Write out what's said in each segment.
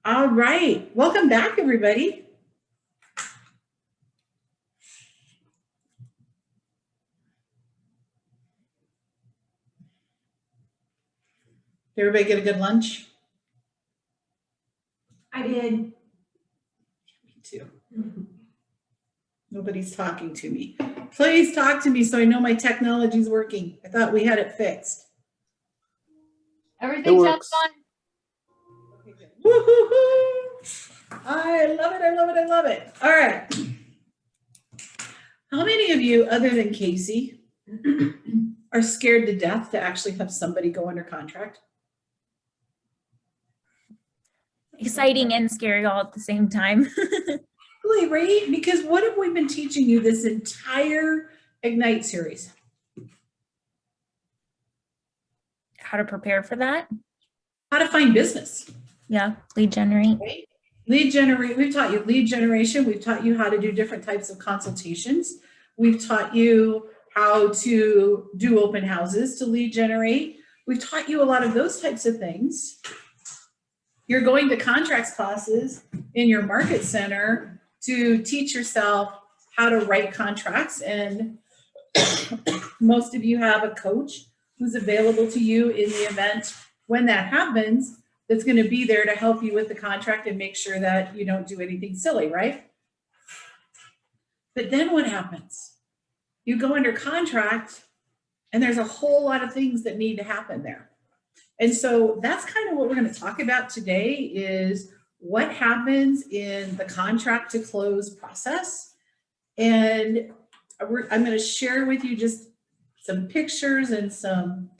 All right, welcome back, everybody. Did everybody get a good lunch? I did. Me too. Nobody's talking to me. Please talk to me so I know my technology's working. I thought we had it fixed. Everything sounds works. fine. Okay, good. Woo-hoo-hoo. I love it, I love it, I love it. All right. How many of you, other than Casey, are scared to death to actually have somebody go under contract? Exciting and scary all at the same time. Really, right? Because what have we been teaching you this entire Ignite series? How to prepare for that. How to find business. Yeah, lead generate. Right? Lead generate. We've taught you lead generation. We've taught you how to do different types of consultations. We've taught you how to do open houses to lead generate. We've taught you a lot of those types of things. You're going to contracts classes in your market center to teach yourself how to write contracts. And most of you have a coach who's available to you in the event when that happens, that's going to be there to help you with the contract and make sure that you don't do anything silly, right? But then what happens? You go under contract and there's a whole lot of things that need to happen there. And so that's kind of what we're going to talk about today is what happens in the contract to close process. And I'm going to share with you just some pictures and some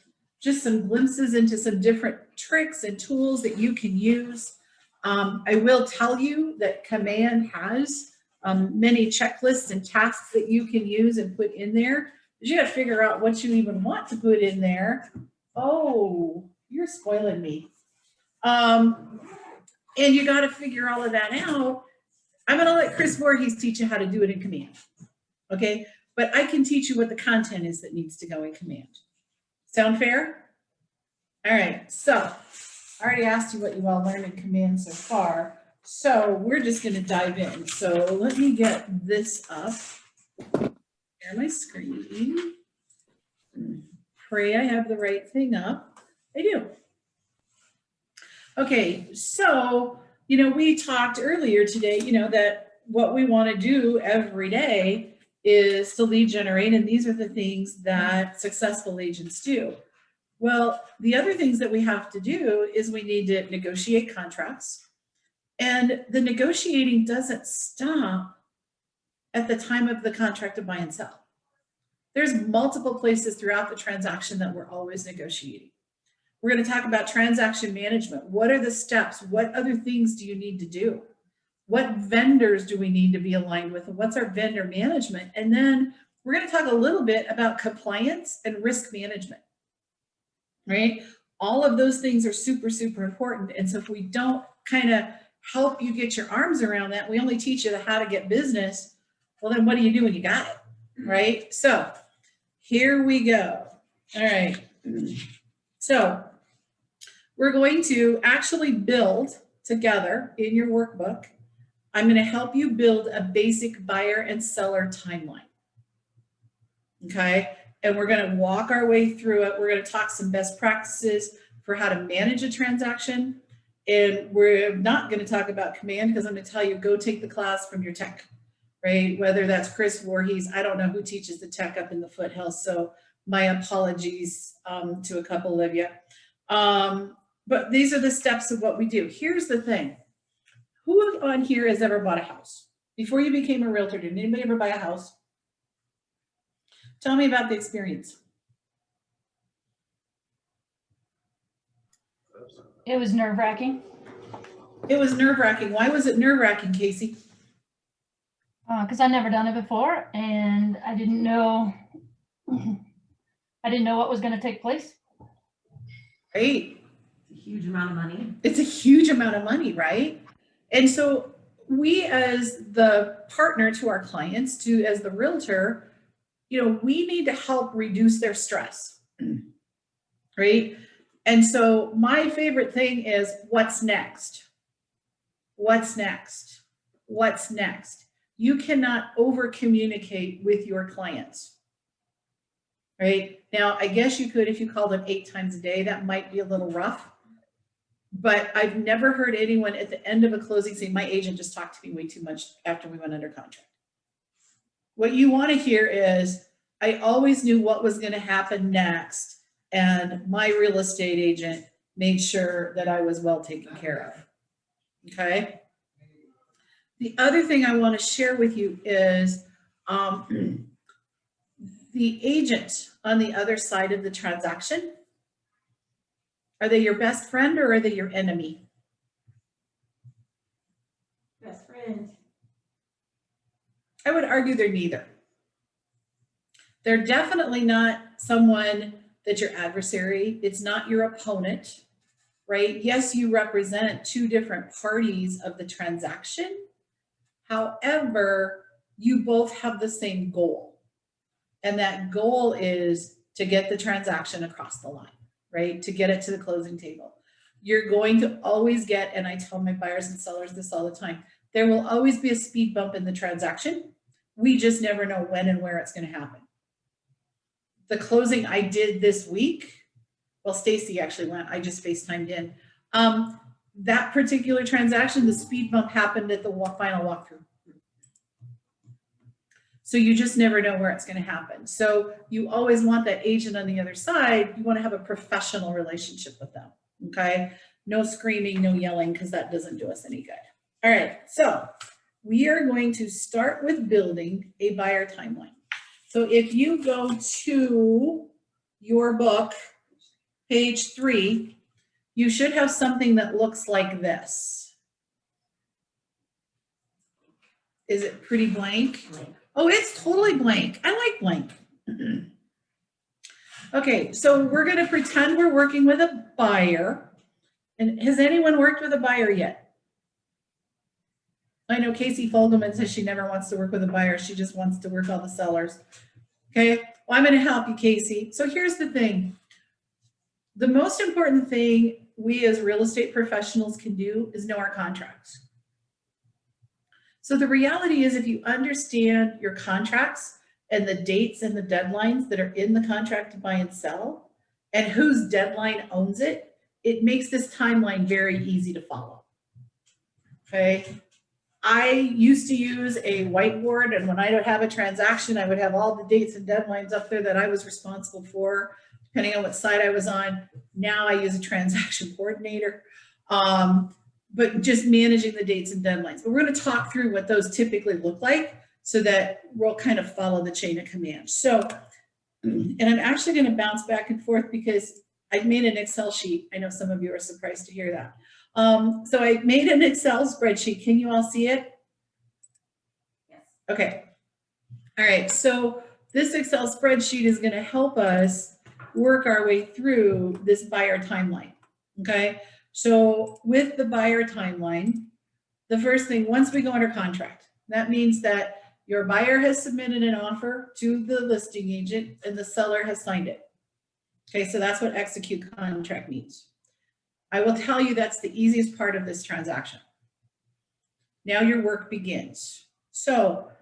glimpses into some different tricks and tools that you can use. I will tell you that Command has many checklists and tasks that you can use and put in there. But you got to figure out what you even want to put in there. Oh, you're spoiling me. And you got to figure all of that out. I'm going to let Chris Voorhees teach you how to do it in Command. Okay, but I can teach you what the content is that needs to go in Command. Sound fair? All right, so I already asked you what you all learned in Command so far. So we're just going to dive in. So let me get this up. Share my screen. Pray I have the right thing up. I do. Okay, so, we talked earlier today, that what we want to do every day is to lead generate, and these are the things that successful agents do. Well, the other things that we have to do is we need to negotiate contracts, and the negotiating doesn't stop at the time of the contract to buy and sell. There's multiple places throughout the transaction that we're always negotiating. We're going to talk about transaction management. What are the steps? What other things do you need to do? What vendors do we need to be aligned with? And what's our vendor management? And then we're going to talk a little bit about compliance and risk management, right? All of those things are super, super important. And so if we don't kind of help you get your arms around that, we only teach you how to get business. Well, then what do you do when you got it, right? So here we go. All right. So we're going to actually build together in your workbook. I'm going to help you build a basic buyer and seller timeline. Okay. And we're going to walk our way through it. We're going to talk some best practices for how to manage a transaction. And we're not going to talk about Command because I'm going to tell you, go take the class from your tech, right? Whether that's Chris Voorhees, I don't know who teaches the tech up in the foothills. So my apologies to a couple of you. But these are the steps of what we do. Here's the thing. Who on here has ever bought a house? Before you became a realtor, did anybody ever buy a house? Tell me about the experience. It was nerve-wracking. It was nerve-wracking. Why was it nerve-wracking, Casey? Because I'd never done it before, and I didn't know what was going to take place. Right. A huge amount of money. It's a huge amount of money, right? And so we, as the partner to our clients, as the realtor, we need to help reduce their stress, right? And so my favorite thing is what's next, What's next? What's next? You cannot over communicate with your clients, right? Now, I guess you could if you call them 8 times a day, that might be a little rough. But I've never heard anyone at the end of a closing say, my agent just talked to me way too much after we went under contract. What you want to hear is, I always knew what was going to happen next, and my real estate agent made sure that I was well taken care of. Okay? The other thing I want to share with you is the agent on the other side of the transaction. Are they your best friend or are they your enemy? Best friend. I would argue they're neither. They're definitely not someone that's your adversary. It's not your opponent, right? Yes, you represent 2 different parties of the transaction. However, you both have the same goal. And that goal is to get the transaction across the line, right? To get it to the closing table. You're going to always get, and I tell my buyers and sellers this all the time, there will always be a speed bump in the transaction. We just never know when and where it's going to happen. The closing I did this week, well, Stacy actually went, I just FaceTimed in. That particular transaction, the speed bump happened at the final walkthrough. So you just never know where it's going to happen. So you always want that agent on the other side. You want to have a professional relationship with them. Okay. No screaming, no yelling, because that doesn't do us any good. All right. So we are going to start with building a buyer timeline. So if you go to your book, page 3, you should have something that looks like this. Is it pretty blank? Oh, it's totally blank. I like blank. Okay, so we're going to pretend we're working with a buyer. And has anyone worked with a buyer yet? I know Casey Fogelman says she never wants to work with a buyer. She just wants to work on the sellers. Okay, well, I'm going to help you, Casey. So here's the thing. The most important thing we as real estate professionals can do is know our contracts. So the reality is, if you understand your contracts and the dates and the deadlines that are in the contract to buy and sell, and whose deadline owns it, it makes this timeline very easy to follow. Okay. I used to use a whiteboard, and when I would have a transaction, I would have all the dates and deadlines up there that I was responsible for, depending on what side I was on. Now I use a transaction coordinator. But just managing the dates and deadlines. But we're going to talk through what those typically look like so that we'll kind of follow the chain of command. So, and I'm actually going to bounce back and forth because I've made an Excel sheet. I know some of you are surprised to hear that. So I made an Excel spreadsheet. Can you all see it? Yes. Okay. All right. So this Excel spreadsheet is going to help us work our way through this buyer timeline. Okay. So with the buyer timeline, the first thing, once we go under contract, that means that your buyer has submitted an offer to the listing agent and the seller has signed it. Okay, so that's what execute contract means. I will tell you that's the easiest part of this transaction. Now your work begins. So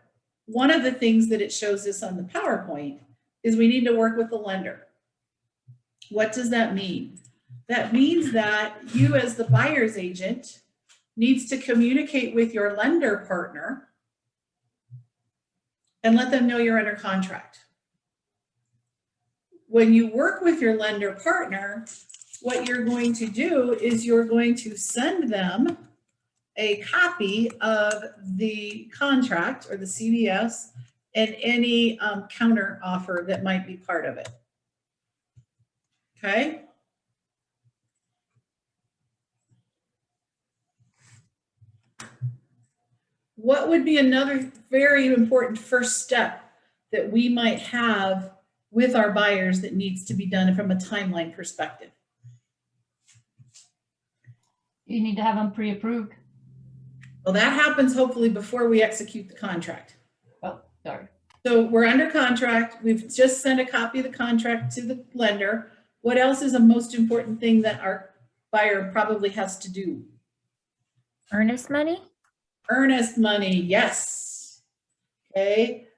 one of the things that it shows us on the PowerPoint is we need to work with the lender. What does that mean? That means that you as the buyer's agent needs to communicate with your lender partner and let them know you're under contract. When you work with your lender partner, what you're going to do is you're going to send them a copy of the contract or the CVS and any counter offer that might be part of it. Okay? What would be another very important first step that we might have with our buyers that needs to be done from a timeline perspective? You need to have them pre-approved. Well, that happens hopefully before we execute the contract. Oh, sorry. So we're under contract. We've just sent a copy of the contract to the lender. What else is a most important thing that our buyer probably has to do? Earnest money? Earnest money, yes. Okay.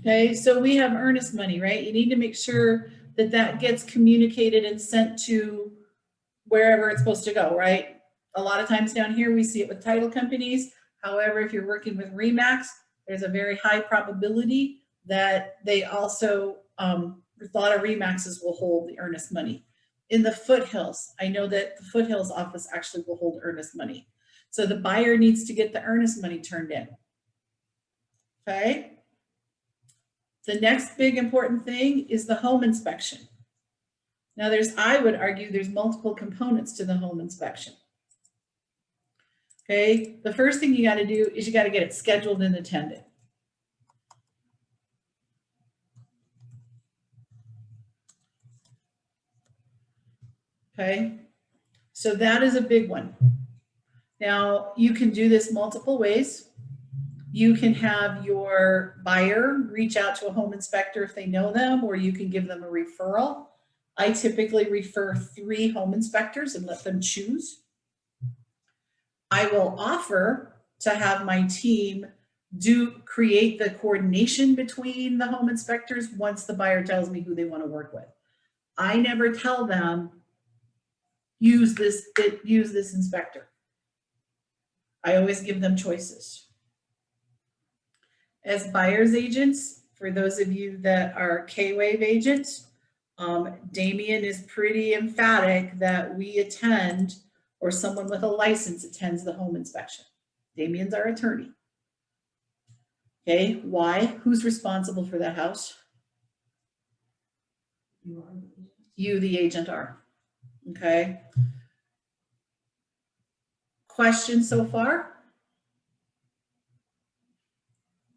Okay, so we have earnest money, right? You need to make sure that that gets communicated and sent to wherever it's supposed to go, right? A lot of times down here, we see it with title companies. However, if you're working with RE/MAX, there's a very high probability that they also, a lot of RE/MAXs will hold the earnest money. In the foothills, I know that the foothills office actually will hold earnest money. So the buyer needs to get the earnest money turned in. Okay. The next big important thing is the home inspection. Now I would argue there's multiple components to the home inspection. Okay, the first thing you got to do is you got to get it scheduled and attended. Okay, so that is a big one. Now you can do this multiple ways. You can have your buyer reach out to a home inspector if they know them, or you can give them a referral. I typically refer 3 home inspectors and let them choose. I will offer to have my team create the coordination between the home inspectors once the buyer tells me who they want to work with. I never tell them, use this inspector. I always give them choices. As buyer's agents, for those of you that are K-Wave agents, Damien is pretty emphatic that we attend, or someone with a license attends the home inspection. Damien's our attorney. Okay, why? Who's responsible for that house? You, the agent, are. Okay. Questions so far?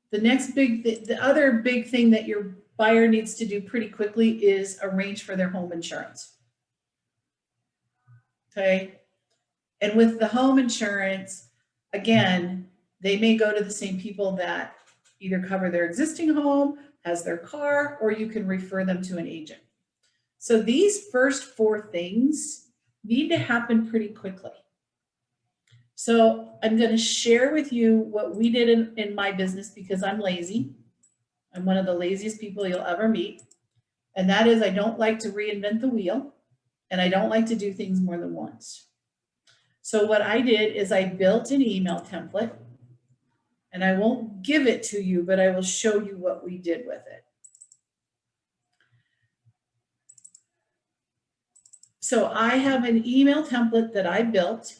The other big thing that your buyer needs to do pretty quickly is arrange for their home insurance. Okay. And with the home insurance, again, they may go to the same people that either cover their existing home, has their car, or you can refer them to an agent. So these first 4 things need to happen pretty quickly. So I'm going to share with you what we did in my business, because I'm lazy. I'm one of the laziest people you'll ever meet. And that is, I don't like to reinvent the wheel, and I don't like to do things more than once. So what I did is I built an email template, and I won't give it to you, but I will show you what we did with it. So I have an email template that I built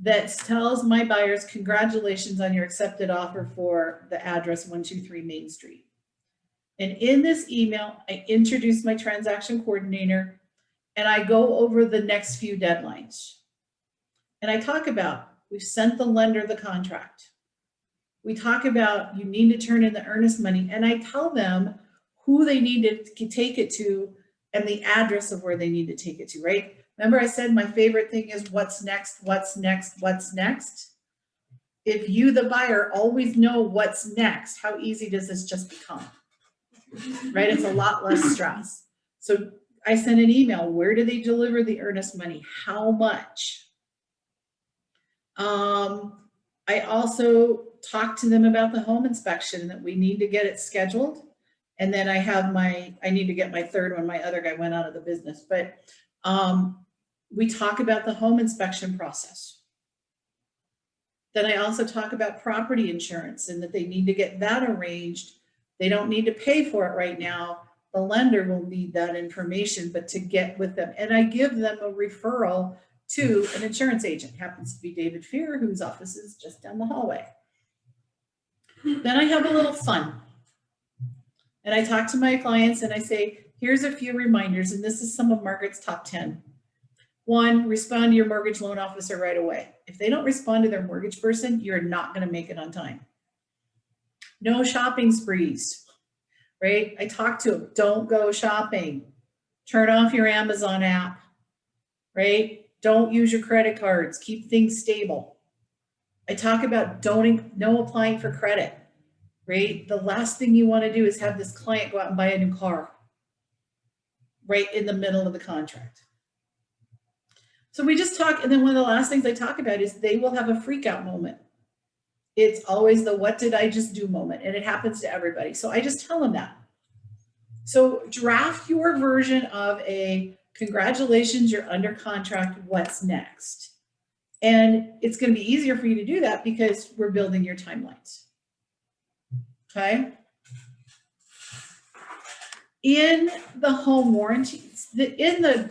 that tells my buyers, congratulations on your accepted offer for the address 123 Main Street. And in this email, I introduce my transaction coordinator, and I go over the next few deadlines. And I talk about, we've sent the lender the contract. We talk about, you need to turn in the earnest money, and I tell them who they need to take it to and the address of where they need to take it to, right? Remember I said my favorite thing is what's next, what's next, what's next? If you, the buyer, always know what's next, how easy does this just become? Right? It's a lot less stress. So I send an email. Where do they deliver the earnest money? How much? I also talk to them about the home inspection, that we need to get it scheduled. And then I need to get my 3rd one. My other guy went out of the business, but we talk about the home inspection process. Then I also talk about property insurance, and that they need to get that arranged. They don't need to pay for it right now. The lender will need that information, but to get with them. And I give them a referral to an insurance agent. Happens to be David Fear, whose office is just down the hallway. Then I have a little fun. And I talk to my clients and I say, here's a few reminders, and this is some of Margaret's top 10. 1, respond to your mortgage loan officer right away. If they don't respond to their mortgage person, you're not going to make it on time. No shopping sprees, right? I talk to them, don't go shopping. Turn off your Amazon app, right? Don't use your credit cards, keep things stable. I talk about no applying for credit, right? The last thing you want to do is have this client go out and buy a new car. right in the middle of the contract. So we just talk, and then one of the last things I talk about is they will have a freak out moment. It's always the what did I just do moment, and it happens to everybody. So I just tell them that. So draft your version of a congratulations, you're under contract, what's next? And it's going to be easier for you to do that because we're building your timelines. Okay. In the home warranties, in the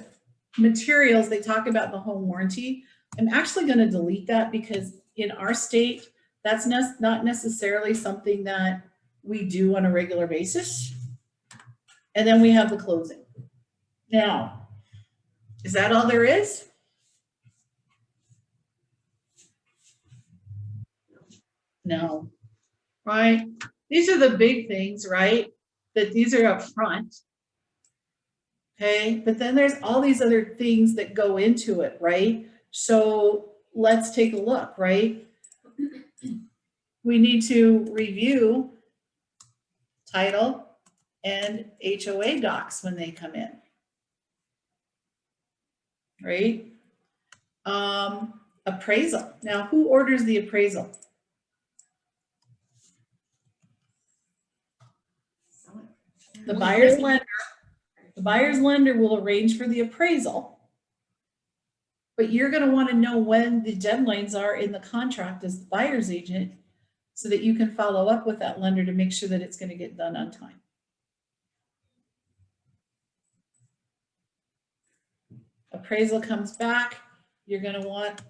materials, they talk about the home warranty. I'm actually going to delete that because in our state, that's not necessarily something that we do on a regular basis. And then we have the closing. Now, is that all there is? No, right? These are the big things, right? That these are up front. Okay, but then there's all these other things that go into it, right? So let's take a look, right? We need to review title and HOA docs when they come in, right? Appraisal. Now, who orders the appraisal? The buyer's lender. The buyer's lender will arrange for the appraisal, but you're going to want to know when the deadlines are in the contract as the buyer's agent so that you can follow up with that lender to make sure that it's going to get done on time. Appraisal comes back, you're going to want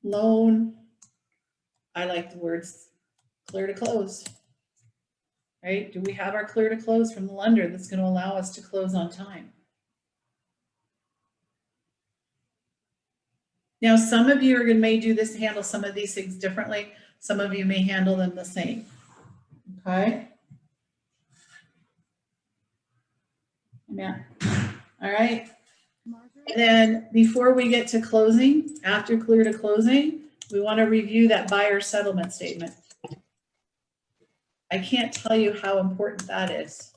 loan. I like the words clear to close. Right? Do we have our clear to close from the lender that's going to allow us to close on time? Now, some of you may do this, handle some of these things differently. Some of you may handle them the same. Okay. Yeah. All right. And then before we get to closing, after clear to closing, we want to review that buyer settlement statement. I can't tell you how important that is,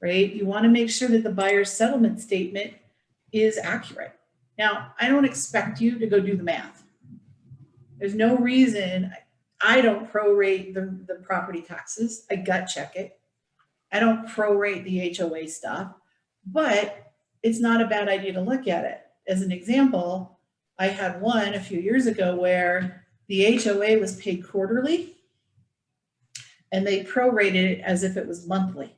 right? You want to make sure that the buyer's settlement statement is accurate. Now, I don't expect you to go do the math. There's no reason. I don't prorate the property taxes. I gut check it. I don't prorate the HOA stuff, but it's not a bad idea to look at it. As an example, I had one a few years ago where the HOA was paid quarterly and they prorated it as if it was monthly.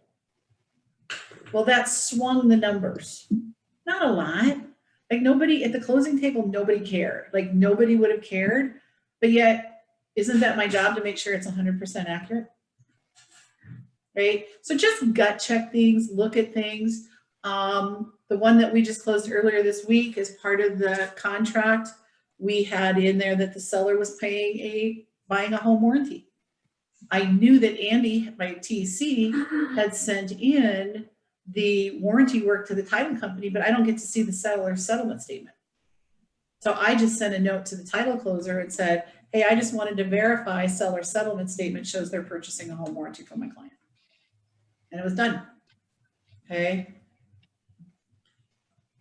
Well, that swung the numbers. Not a lot. Like nobody at the closing table, nobody cared. Like nobody would have cared, but yet isn't that my job to make sure it's 100% accurate? Right? So just gut check things, look at things. The one that we just closed earlier this week as part of the contract, we had in there that the seller was buying a home warranty. I knew that Andy, my TC, had sent in the warranty work to the title company, but I don't get to see the seller's settlement statement. So I just sent a note to the title closer and said, hey, I just wanted to verify seller settlement statement shows they're purchasing a home warranty from my client. And it was done. Okay.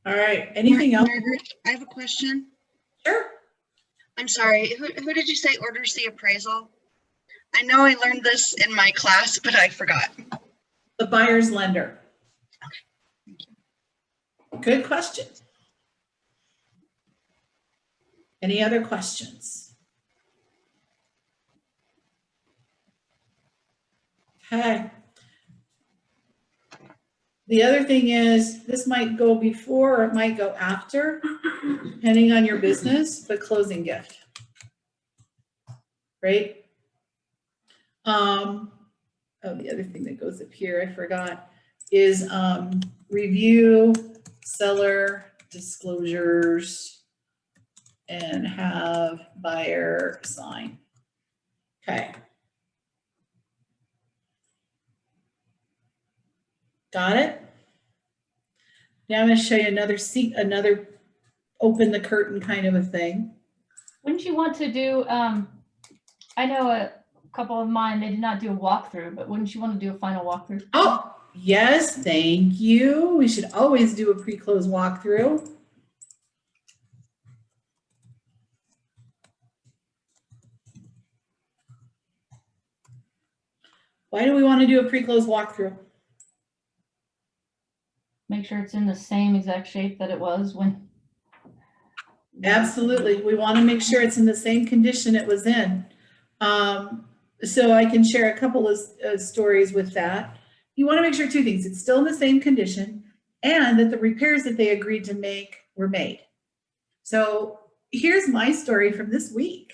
All right. Anything else? Margaret, I have a question. Sure. I'm sorry. Who did you say orders the appraisal? I know I learned this in my class, but I forgot. The buyer's lender. Good question. Any other questions? Okay. The other thing is this might go before or it might go after, depending on your business, but closing gift. Right? Oh, the other thing that goes up here, I forgot, is review seller disclosures and have buyer sign. Okay. Got it? Now I'm going to show you another open the curtain kind of a thing. Wouldn't you want to do, I know a couple of mine, they did not do a walkthrough, but wouldn't you want to do a final walkthrough? Oh, Yes, thank you. We should always do a pre-close walkthrough. Why do we want to do a pre-close walkthrough? Make sure it's in the same exact shape that it was when. Absolutely. We want to make sure it's in the same condition it was in. So I can share a couple of stories with that. You want to make sure two things. It's still in the same condition and that the repairs that they agreed to make were made. So here's my story from this week.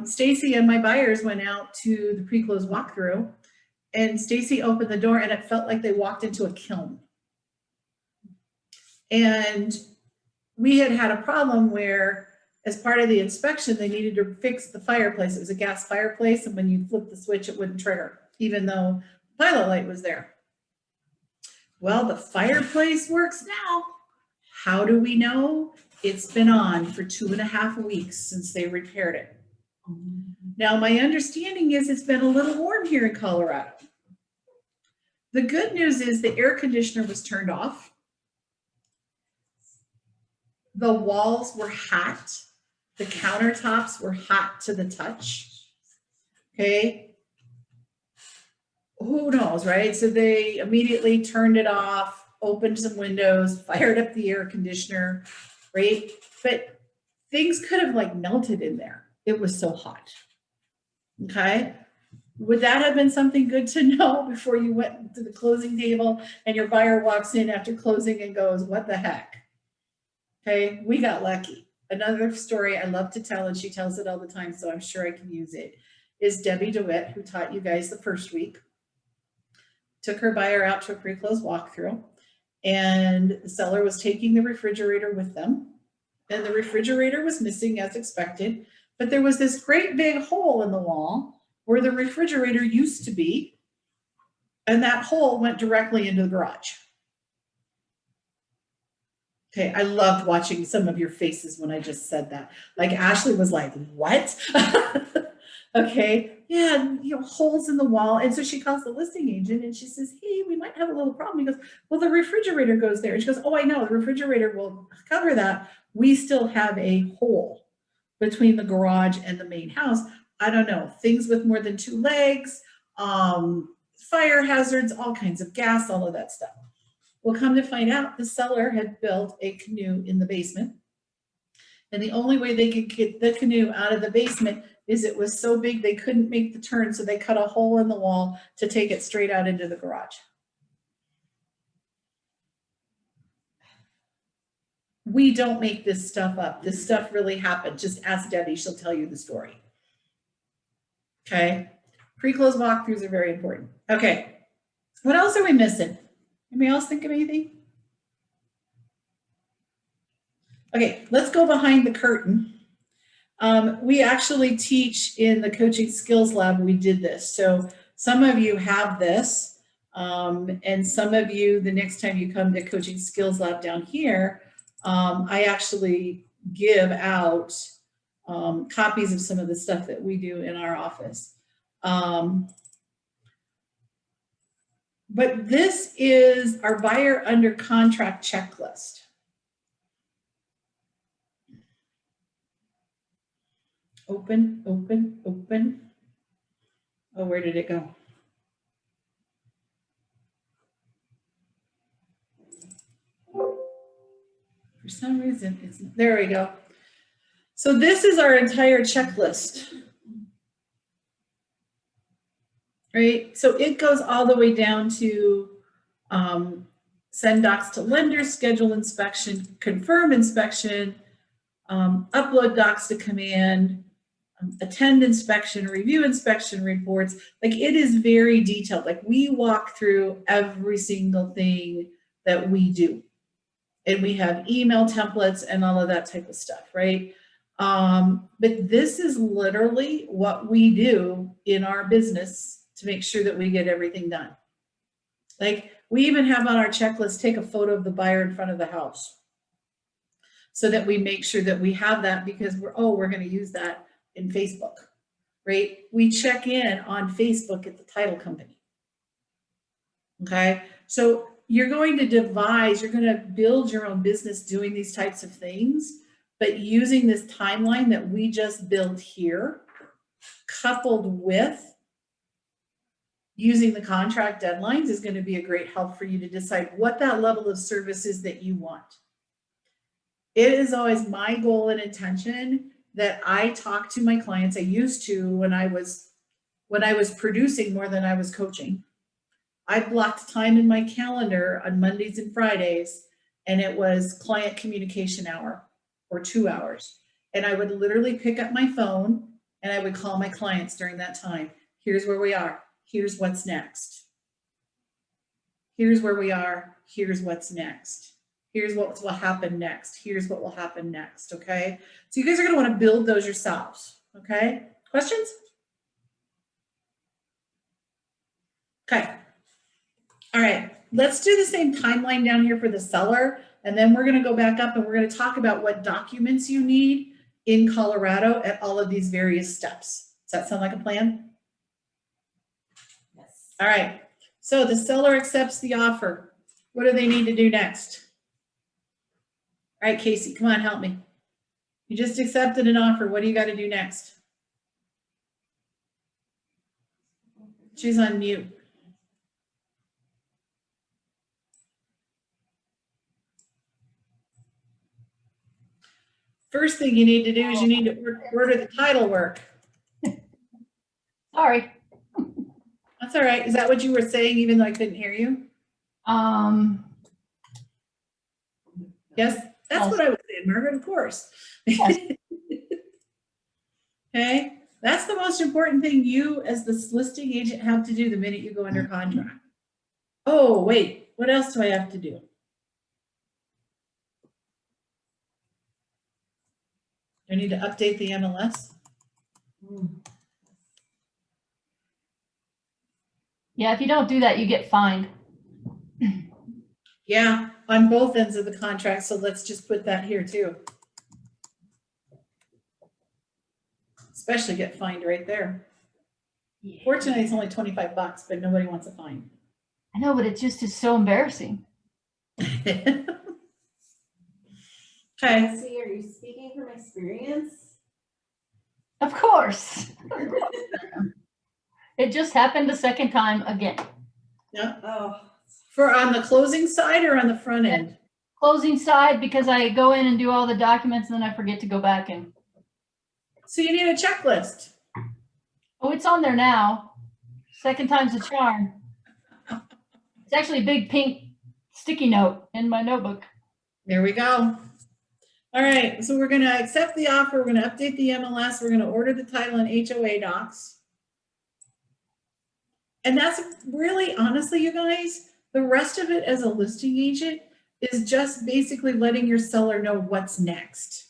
Stacy and my buyers went out to the pre-close walkthrough, and Stacy opened the door and it felt like they walked into a kiln. And we had a problem where, as part of the inspection, they needed to fix the fireplace. It was a gas fireplace, and when you flip the switch, it wouldn't trigger, even though the pilot light was there. Well, the fireplace works now. How do we know? It's been on for 2.5 weeks since they repaired it. Now, my understanding is it's been a little warm here in Colorado. The good news is the air conditioner was turned off. The walls were hot. The countertops were hot to the touch. Okay. Who knows, right? So they immediately turned it off, opened some windows, fired up the air conditioner, right? But things could have like melted in there. It was so hot. Okay. Would that have been something good to know before you went to the closing table and your buyer walks in after closing and goes, what the heck? Okay, we got lucky. Another story I love to tell, and she tells it all the time, so I'm sure I can use it, is Debbie DeWitt, who taught you guys the first week, took her buyer out to a pre-close walkthrough, and the seller was taking the refrigerator with them, and the refrigerator was missing as expected, but there was this great big hole in the wall where the refrigerator used to be, and that hole went directly into the garage. Okay, I loved watching some of your faces when I just said that. Like Ashley was like, what? Okay, yeah, holes in the wall. And so she calls the listing agent and she says, hey, we might have a little problem. He goes, well, the refrigerator goes there. And she goes, oh, I know, the refrigerator will cover that. We still have a hole between the garage and the main house. I don't know, things with more than 2 legs, fire hazards, all kinds of gas, all of that stuff. Well, come to find out, the seller had built a canoe in the basement. And the only way they could get the canoe out of the basement is it was so big they couldn't make the turn, so they cut a hole in the wall to take it straight out into the garage. We don't make this stuff up. This stuff really happened. Just ask Debbie, she'll tell you the story. Okay, pre-close walkthroughs are very important. Okay, what else are we missing? Anybody else think of anything? Okay, let's go behind the curtain. We actually teach in the Coaching Skills Lab, we did this. So some of you have this, and some of you, the next time you come to Coaching Skills Lab down here, I actually give out copies of some of the stuff that we do in our office. But this is our buyer under contract checklist. Open, open, open. Oh, where did it go? For some reason, there we go. So this is our entire checklist. Right, so it goes all the way down to send docs to lenders, schedule inspection, confirm inspection, upload docs to command, attend inspection, review inspection reports. Like, it is very detailed. Like, we walk through every single thing that we do. And we have email templates and all of that type of stuff, right? But this is literally what we do in our business to make sure that we get everything done. Like, we even have on our checklist, take a photo of the buyer in front of the house so that we make sure that we have that, because we're going to use that in Facebook, right? We check in on Facebook at the title company. Okay, so you're going to devise, you're going to build your own business doing these types of things, but using this timeline that we just built here, coupled with using the contract deadlines, is going to be a great help for you to decide what that level of service is that you want. It is always my goal and intention that I talk to my clients. I used to when I was producing more than I was coaching. I blocked time in my calendar on Mondays and Fridays, and it was client communication hour or 2 hours. And I would literally pick up my phone and I would call my clients during that time. Here's where we are. Here's what's next. Here's where we are. Here's what's next. Here's what will happen next. Here's what will happen next. Okay. So you guys are going to want to build those yourselves. Okay. Questions? Okay. All right. Let's do the same timeline down here for the seller. And then we're going to go back up and we're going to talk about what documents you need in Colorado at all of these various steps. Does that sound like a plan? Yes. All right. So the seller accepts the offer. What do they need to do next? All right, Casey, come on, help me. You just accepted an offer. What do you got to do next? She's on mute. First thing you need to do is you need to order the title work. Sorry. That's all right. Is that what you were saying, even though I couldn't hear you? Yes, that's what I was saying, Margaret, of course. Yes. Okay, that's the most important thing you as the listing agent have to do the minute you go under contract. Oh, wait, what else do I have to do? I need to update the MLS. Yeah, if you don't do that, you get fined. Yeah, on both ends of the contract, so let's just put that here too. Especially get fined right there. Fortunately, it's only 25 bucks, but nobody wants a fine. I know, but it just is so embarrassing. Okay, Cassie, are you speaking from experience? Of course. It just happened the second time again. yeah, Oh, for on the closing side or on the front end? Closing side, because I go in and do all the documents and then I forget to go back and, So you need a checklist. oh, it's on there now. Second time's a charm. It's actually a big pink sticky note in my notebook. There we go. All right, so we're going to accept the offer. We're going to update the MLS. We're going to order the title and HOA docs. And that's really, honestly, you guys, the rest of it as a listing agent is just basically letting your seller know what's next.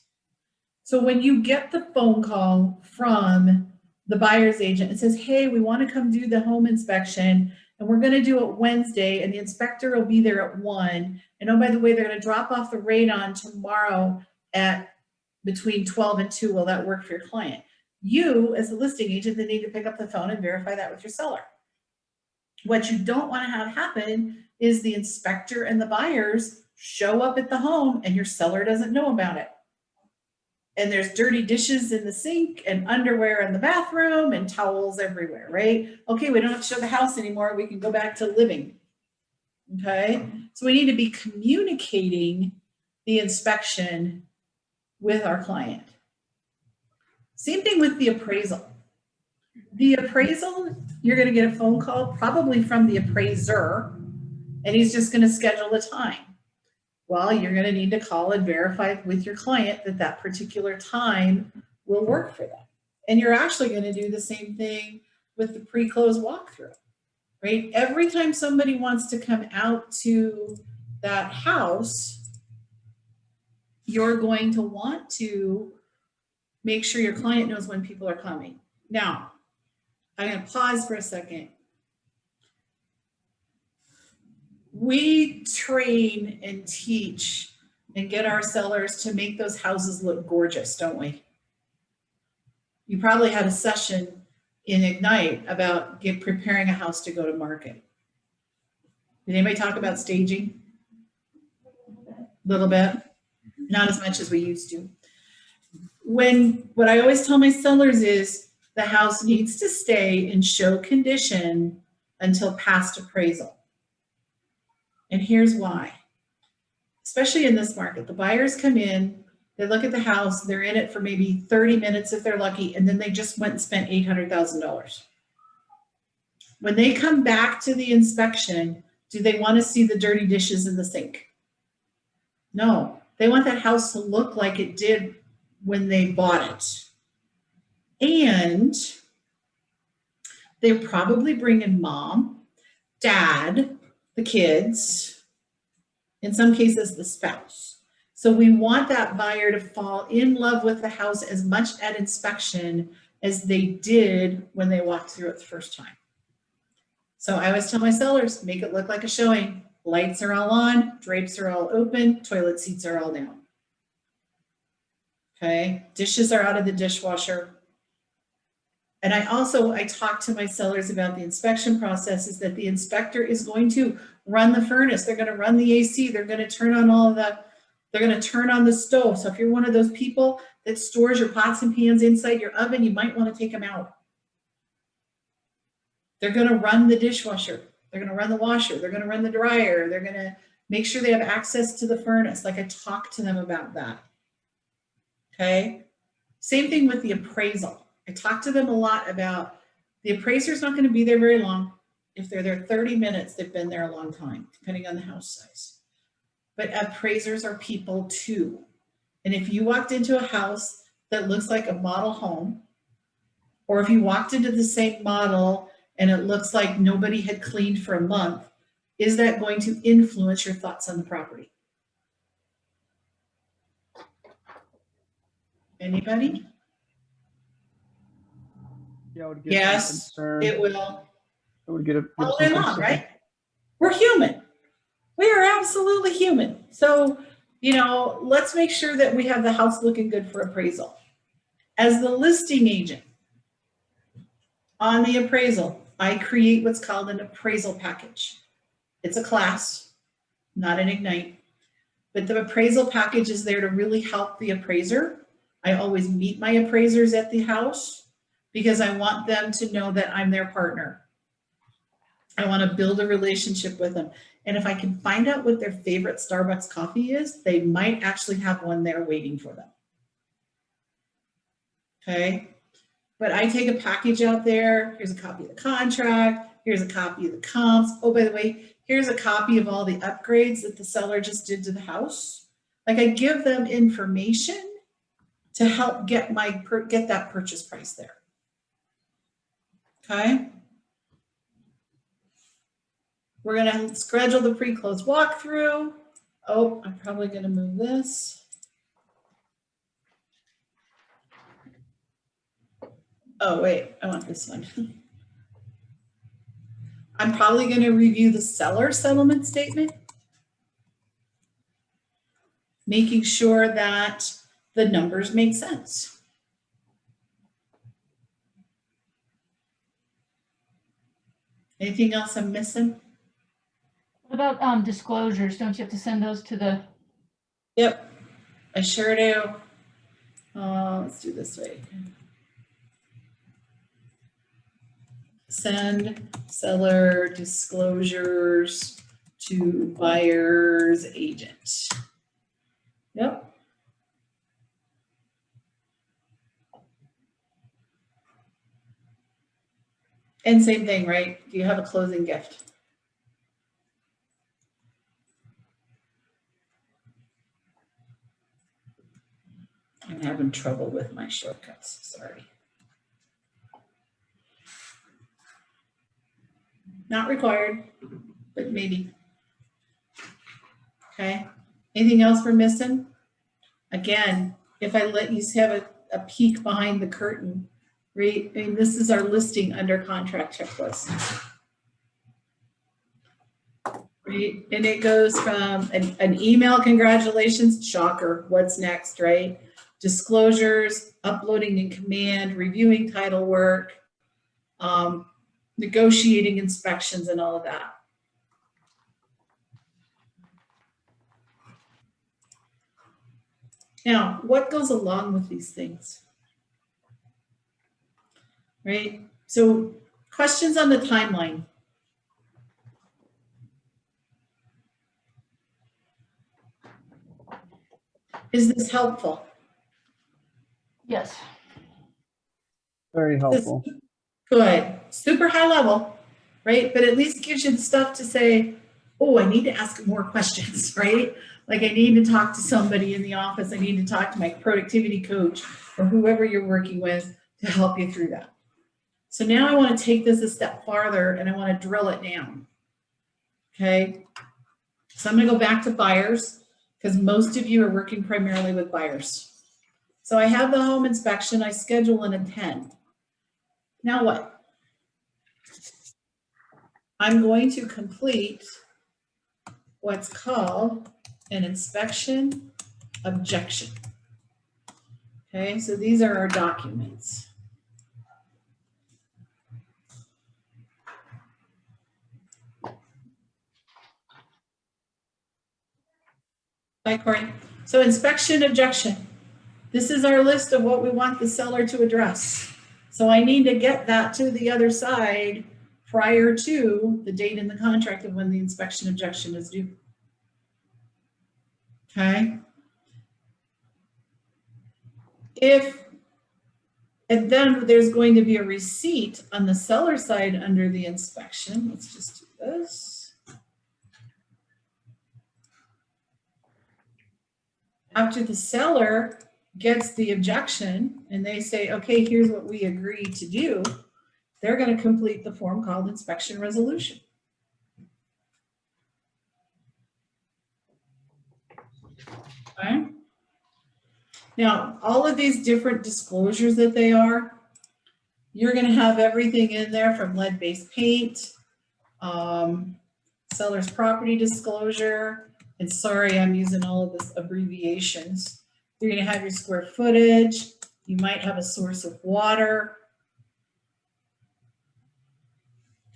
So when you get the phone call from the buyer's agent and says, hey, we want to come do the home inspection and we're going to do it Wednesday and the inspector will be there at 1. And oh, by the way, they're going to drop off the radon tomorrow at between 12 and 2. Will that work for your client? You, as the listing agent, then need to pick up the phone and verify that with your seller. What you don't want to have happen is the inspector and the buyers show up at the home and your seller doesn't know about it. And there's dirty dishes in the sink and underwear in the bathroom and towels everywhere, right? Okay, we don't have to show the house anymore. We can go back to living. Okay, so we need to be communicating the inspection with our client. Same thing with the appraisal. The appraisal, you're going to get a phone call probably from the appraiser, and he's just going to schedule a time. Well, you're going to need to call and verify with your client that that particular time will work for them. And you're actually going to do the same thing with the pre-close walkthrough, right? Every time somebody wants to come out to that house, you're going to want to make sure your client knows when people are coming. Now, I'm going to pause for a second. We train and teach and get our sellers to make those houses look gorgeous, don't we? You probably had a session in Ignite about preparing a house to go to market. Did anybody talk about staging? A little bit, not as much as we used to. What I always tell my sellers is the house needs to stay in show condition until past appraisal. And here's why. Especially in this market, the buyers come in, they look at the house, they're in it for maybe 30 minutes if they're lucky, and then they just went and spent $800,000. When they come back to the inspection, do they want to see the dirty dishes in the sink? No, they want that house to look like it did when they bought it. And they probably bring in mom, dad, the kids, in some cases the spouse. So we want that buyer to fall in love with the house as much at inspection as they did when they walked through it the first time. So I always tell my sellers, make it look like a showing. Lights are all on, drapes are all open, toilet seats are all down. Okay, dishes are out of the dishwasher. And I talk to my sellers about the inspection process is that the inspector is going to run the furnace. They're going to run the AC. They're going to turn on they're going to turn on the stove. So if you're one of those people that stores your pots and pans inside your oven, you might want to take them out. They're going to run the dishwasher. They're going to run the washer. They're going to run the dryer. They're going to make sure they have access to the furnace. Like I talk to them about that. Okay. Same thing with the appraisal. I talk to them a lot about the appraiser's not going to be there very long. If they're there 30 minutes, they've been there a long time, depending on the house size. But appraisers are people too. And if you walked into a house that looks like a model home, or if you walked into the same model and it looks like nobody had cleaned for a month, is that going to influence your thoughts on the property? Anybody? Yeah, I would get Yes, concerned. it will. I would get a All day long, right? We're human. We are absolutely human. So, let's make sure that we have the house looking good for appraisal. As the listing agent on the appraisal, I create what's called an appraisal package. It's a class, not an Ignite, but the appraisal package is there to really help the appraiser. I always meet my appraisers at the house because I want them to know that I'm their partner. I want to build a relationship with them. And if I can find out what their favorite Starbucks coffee is, they might actually have one there waiting for them. Okay. But I take a package out there. Here's a copy of the contract. Here's a copy of the comps. Oh, by the way, here's a copy of all the upgrades that the seller just did to the house. Like I give them information to help get that purchase price there. Okay. We're going to schedule the pre-close walkthrough. Oh, I'm probably going to move this. Oh, wait, I want this one. I'm probably going to review the seller settlement statement, making sure that the numbers make sense. Anything else I'm missing? What about disclosures? Don't you have to send those to the? Yep, I sure do. Let's do this way. Send seller disclosures to buyer's agent. Yep. And same thing, right? Do you have a closing gift? I'm having trouble with my shortcuts, sorry. Not required, but maybe. Okay, anything else we're missing? Again, if I let you have a peek behind the curtain, right? I mean, this is our listing under contract checklist. Right, and it goes from an email, congratulations, shocker, what's next, right? Disclosures, uploading in command, reviewing title work, negotiating inspections and all of that. Now, what goes along with these things? Right? So questions on the timeline. Is this helpful? Yes. Very helpful. Good. Super high level, right? But at least gives you the stuff to say, oh, I need to ask more questions, right? Like I need to talk to somebody in the office. I need to talk to my productivity coach or whoever you're working with to help you through that. So now I want to take this a step farther and I want to drill it down. Okay. So I'm going to go back to buyers because most of you are working primarily with buyers. So I have the home inspection. I schedule and attend. Now what? I'm going to complete what's called an inspection objection. Okay, so these are our documents. Hi, Corey. So inspection objection. This is our list of what we want the seller to address. So I need to get that to the other side prior to the date in the contract of when the inspection objection is due. Okay. And then there's going to be a receipt on the seller side under the inspection. Let's just do this. After the seller gets the objection and they say, okay, here's what we agree to do, they're going to complete the form called inspection resolution. Okay. Now, all of these different disclosures that they are, you're going to have everything in there from lead-based paint, seller's property disclosure, and sorry, I'm using all of this abbreviations. You're going to have your square footage. You might have a source of water.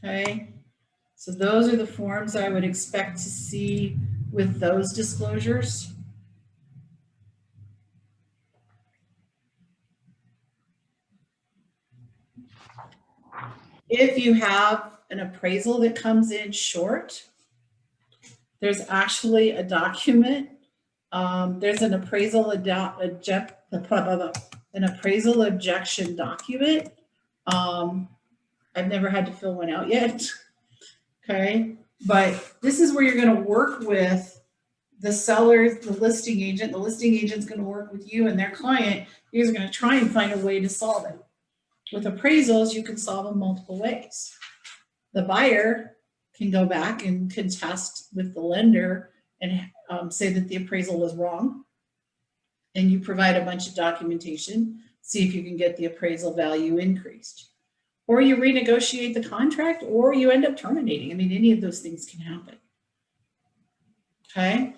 Okay, so those are the forms I would expect to see with those disclosures. If you have an appraisal that comes in short, there's actually a document. There's an appraisal objection document. I've never had to fill one out yet. Okay, but this is where you're going to work with the seller, the listing agent. The listing agent's going to work with you and their client. You're going to try and find a way to solve it. With appraisals, you can solve them multiple ways. The buyer can go back and contest with the lender and say that the appraisal was wrong. And you provide a bunch of documentation, see if you can get the appraisal value increased. Or you renegotiate the contract, or you end up terminating. I mean, any of those things can happen. Okay.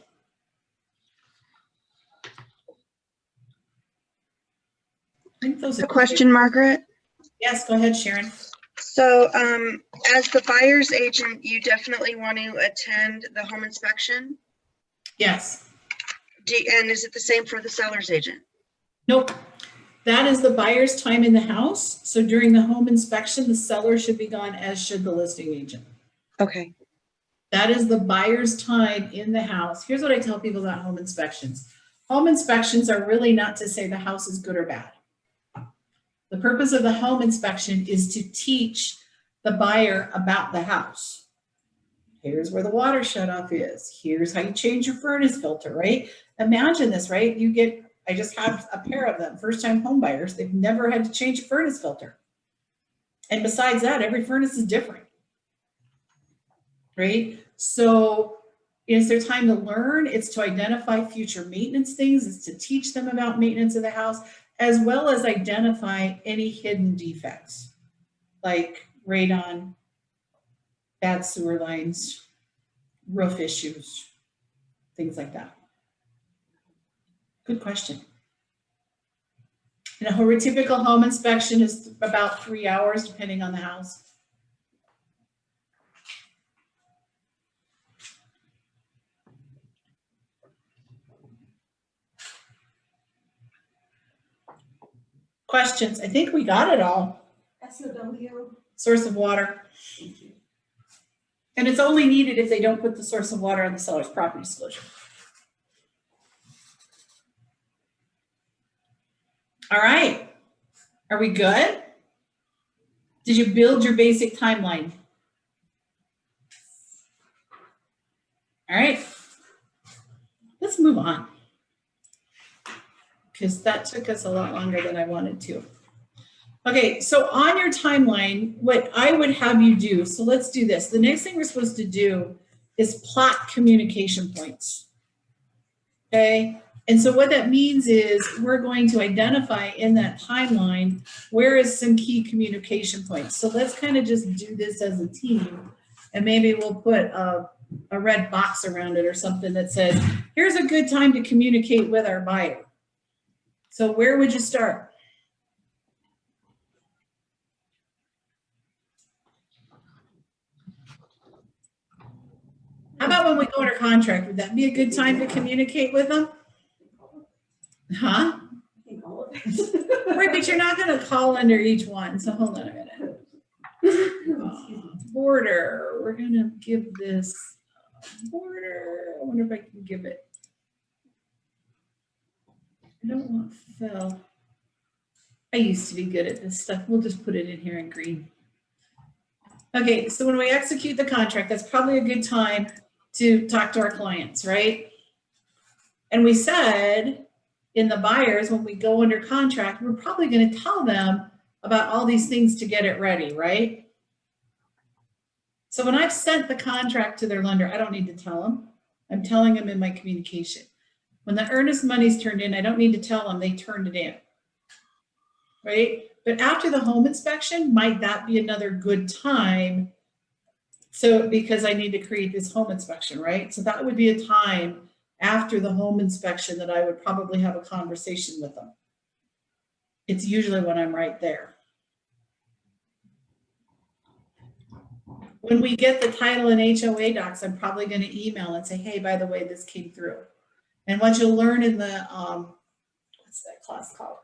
I think those are A question, Margaret. Yes, go ahead, Sharon. So, as the buyer's agent, you definitely want to attend the home inspection. Yes. And is it the same for the seller's agent? Nope. That is the buyer's time in the house. So during the home inspection, the seller should be gone, as should the listing agent. Okay. That is the buyer's time in the house. Here's what I tell people about home inspections. Home inspections are really not to say the house is good or bad. The purpose of the home inspection is to teach the buyer about the house. Here's where the water shutoff is. Here's how you change your furnace filter, right? Imagine this, right? I just have a pair of them, first-time home buyers. They've never had to change a furnace filter. And besides that, every furnace is different, right? So is there time to learn? It's to identify future maintenance things. It's to teach them about maintenance of the house, as well as identify any hidden defects, like radon, bad sewer lines, roof issues, things like that. Good question. And a typical home inspection is about 3 hours, depending on the house. Questions? I think we got it all. SOW. Source of water. Thank you. And it's only needed if they don't put the source of water on the seller's property disclosure. All right. Are we good? Did you build your basic timeline? All right. Let's move on, because that took us a lot longer than I wanted to. Okay, so on your timeline, what I would have you do, so let's do this. The next thing we're supposed to do is plot communication points. Okay, and so what that means is we're going to identify in that timeline where is some key communication points. So let's kind of just do this as a team, and maybe we'll put a red box around it or something that says, here's a good time to communicate with our buyer. So where would you start? How about when we go under contract? Would that be a good time to communicate with them? Huh? I think all of it. Right, but you're not gonna call under each one, so hold on a minute. Border, we're gonna give this border. I wonder if I can give it. I don't want fill. I used to be good at this stuff. We'll just put it in here in green. Okay, so when we execute the contract, that's probably a good time to talk to our clients, right? And we said in the buyers, when we go under contract, we're probably going to tell them about all these things to get it ready, right? So when I've sent the contract to their lender, I don't need to tell them. I'm telling them in my communication. When the earnest money's turned in, I don't need to tell them they turned it in, right? But after the home inspection, might that be another good time? So because I need to create this home inspection, right? So that would be a time after the home inspection that I would probably have a conversation with them. It's usually when I'm right there. When we get the title and HOA docs, I'm probably going to email and say, hey, by the way, this came through. And what you'll learn in the, what's that class called?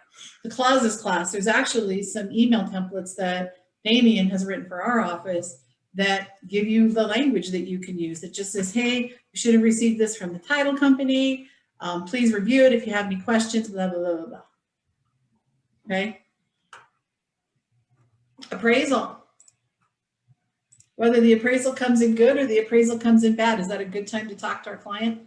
The clauses class, there's actually some email templates that Damien has written for our office that give you the language that you can use. It just says, hey, you should have received this from the title company. Please review it if you have any questions, blah, blah, blah, blah, blah. Okay. Appraisal. Whether the appraisal comes in good or the appraisal comes in bad, is that a good time to talk to our client?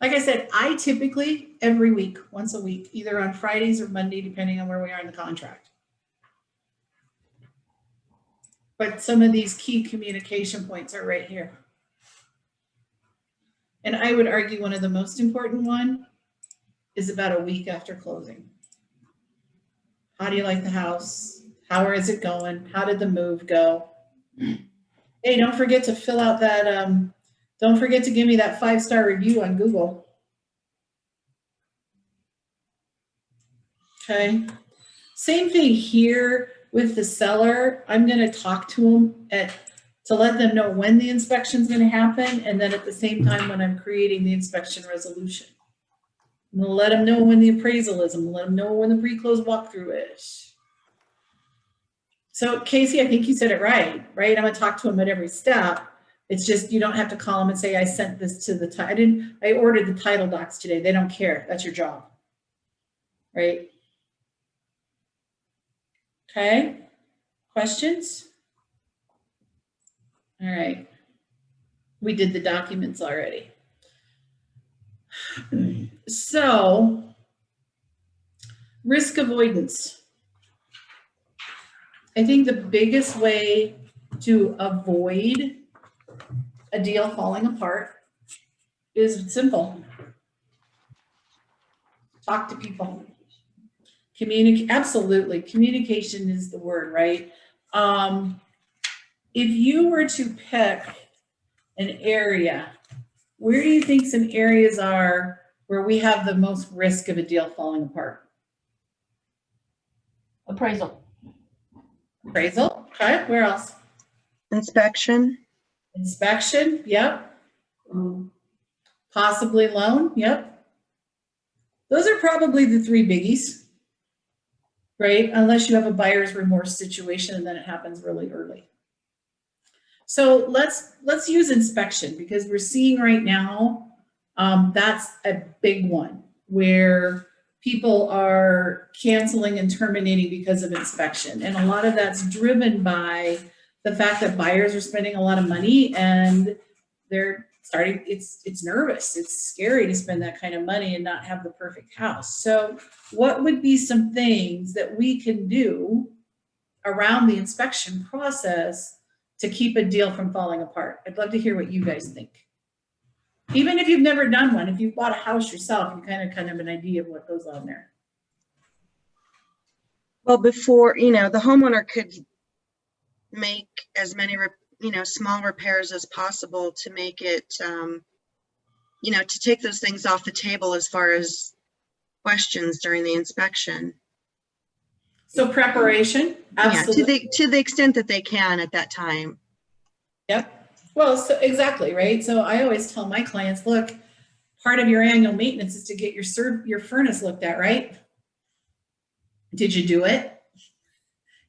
Like I said, I typically every week, once a week, either on Fridays or Monday, depending on where we are in the contract. But some of these key communication points are right here. And I would argue one of the most important one is about a week after closing. How do you like the house? How is it going? How did the move go? Hey, don't forget to fill out that, don't forget to give me that 5-star review on Google. Okay. Same thing here with the seller. I'm going to talk to them to let them know when the inspection is going to happen. And then at the same time, when I'm creating the inspection resolution, I'm going to let them know when the appraisal is. I'm going to let them know when the pre-close walkthrough is. So Casey, I think you said it right? I'm going to talk to them at every step. It's just, you don't have to call them and say, I sent this to the I ordered the title docs today. They don't care. That's your job. Right? Okay. Questions? All right. We did the documents already. So, risk avoidance. I think the biggest way to avoid a deal falling apart is simple. Talk to people. Communicate. Absolutely. Communication is the word, right? If you were to pick an area, where do you think some areas are where we have the most risk of a deal falling apart? Appraisal. Appraisal. Okay. Where else? Inspection. Inspection. Yep. Possibly loan. Yep. those are probably the three biggies, right? Unless you have a buyer's remorse situation and then it happens really early. So let's use inspection, because we're seeing right now, that's a big one where people are canceling and terminating because of inspection. And a lot of that's driven by the fact that buyers are spending a lot of money and they're starting, it's nervous. It's scary to spend that kind of money and not have the perfect house. So what would be some things that we can do around the inspection process to keep a deal from falling apart? I'd love to hear what you guys think. Even if you've never done one, if you've bought a house yourself, you kind of an idea of what goes on there. Well, before, the homeowner could make as many, small repairs as possible to make it, to take those things off the table as far as questions during the inspection. So preparation, absolutely. Yeah, to the extent that they can at that time. Yep. Well, so exactly, right? So I always tell my clients, look, part of your annual maintenance is to get your furnace looked at, right? Did you do it?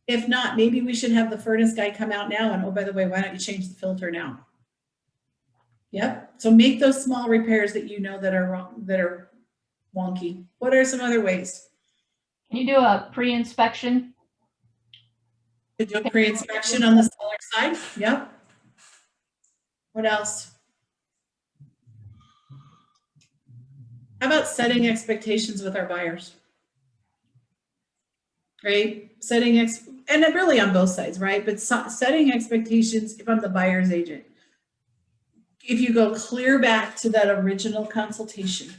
If not, maybe we should have the furnace guy come out now and, oh, by the way, why don't you change the filter now? Yep. So make those small repairs that you know that are wrong, that are wonky. What are some other ways? Can you do a pre-inspection? To do a pre-inspection on the seller side? Yep. What else? How about setting expectations with our buyers? Right? And really on both sides, right? But setting expectations if I'm the buyer's agent. If you go clear back to that original consultation,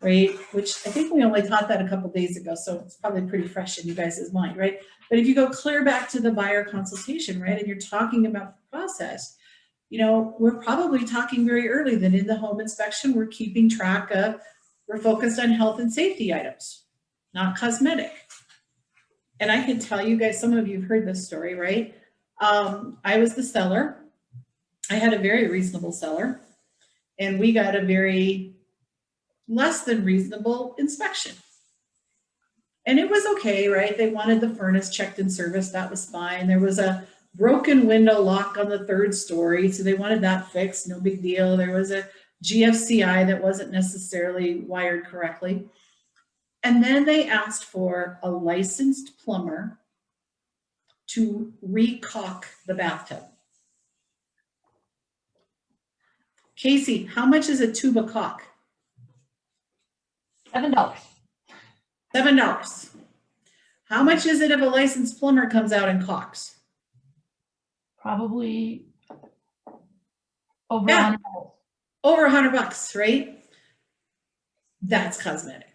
right? Which I think we only taught that a couple days ago, so it's probably pretty fresh in you guys' mind, right? But if you go clear back to the buyer consultation, right, and you're talking about the process, we're probably talking very early that in the home inspection, we're keeping track of, we're focused on health and safety items, not cosmetic. And I can tell you guys, some of you have heard this story, right? I was the seller. I had a very reasonable seller, and we got a very less than reasonable inspection. And it was okay, right? They wanted the furnace checked and serviced. That was fine. There was a broken window lock on the third story, so they wanted that fixed. No big deal. There was a GFCI that wasn't necessarily wired correctly. And then they asked for a licensed plumber to re-caulk the bathtub. Casey, how much is a tube of caulk? $7. $7. How much is it if a licensed plumber comes out and caulks? Probably over Yeah. $100. Over $100, right? That's cosmetic.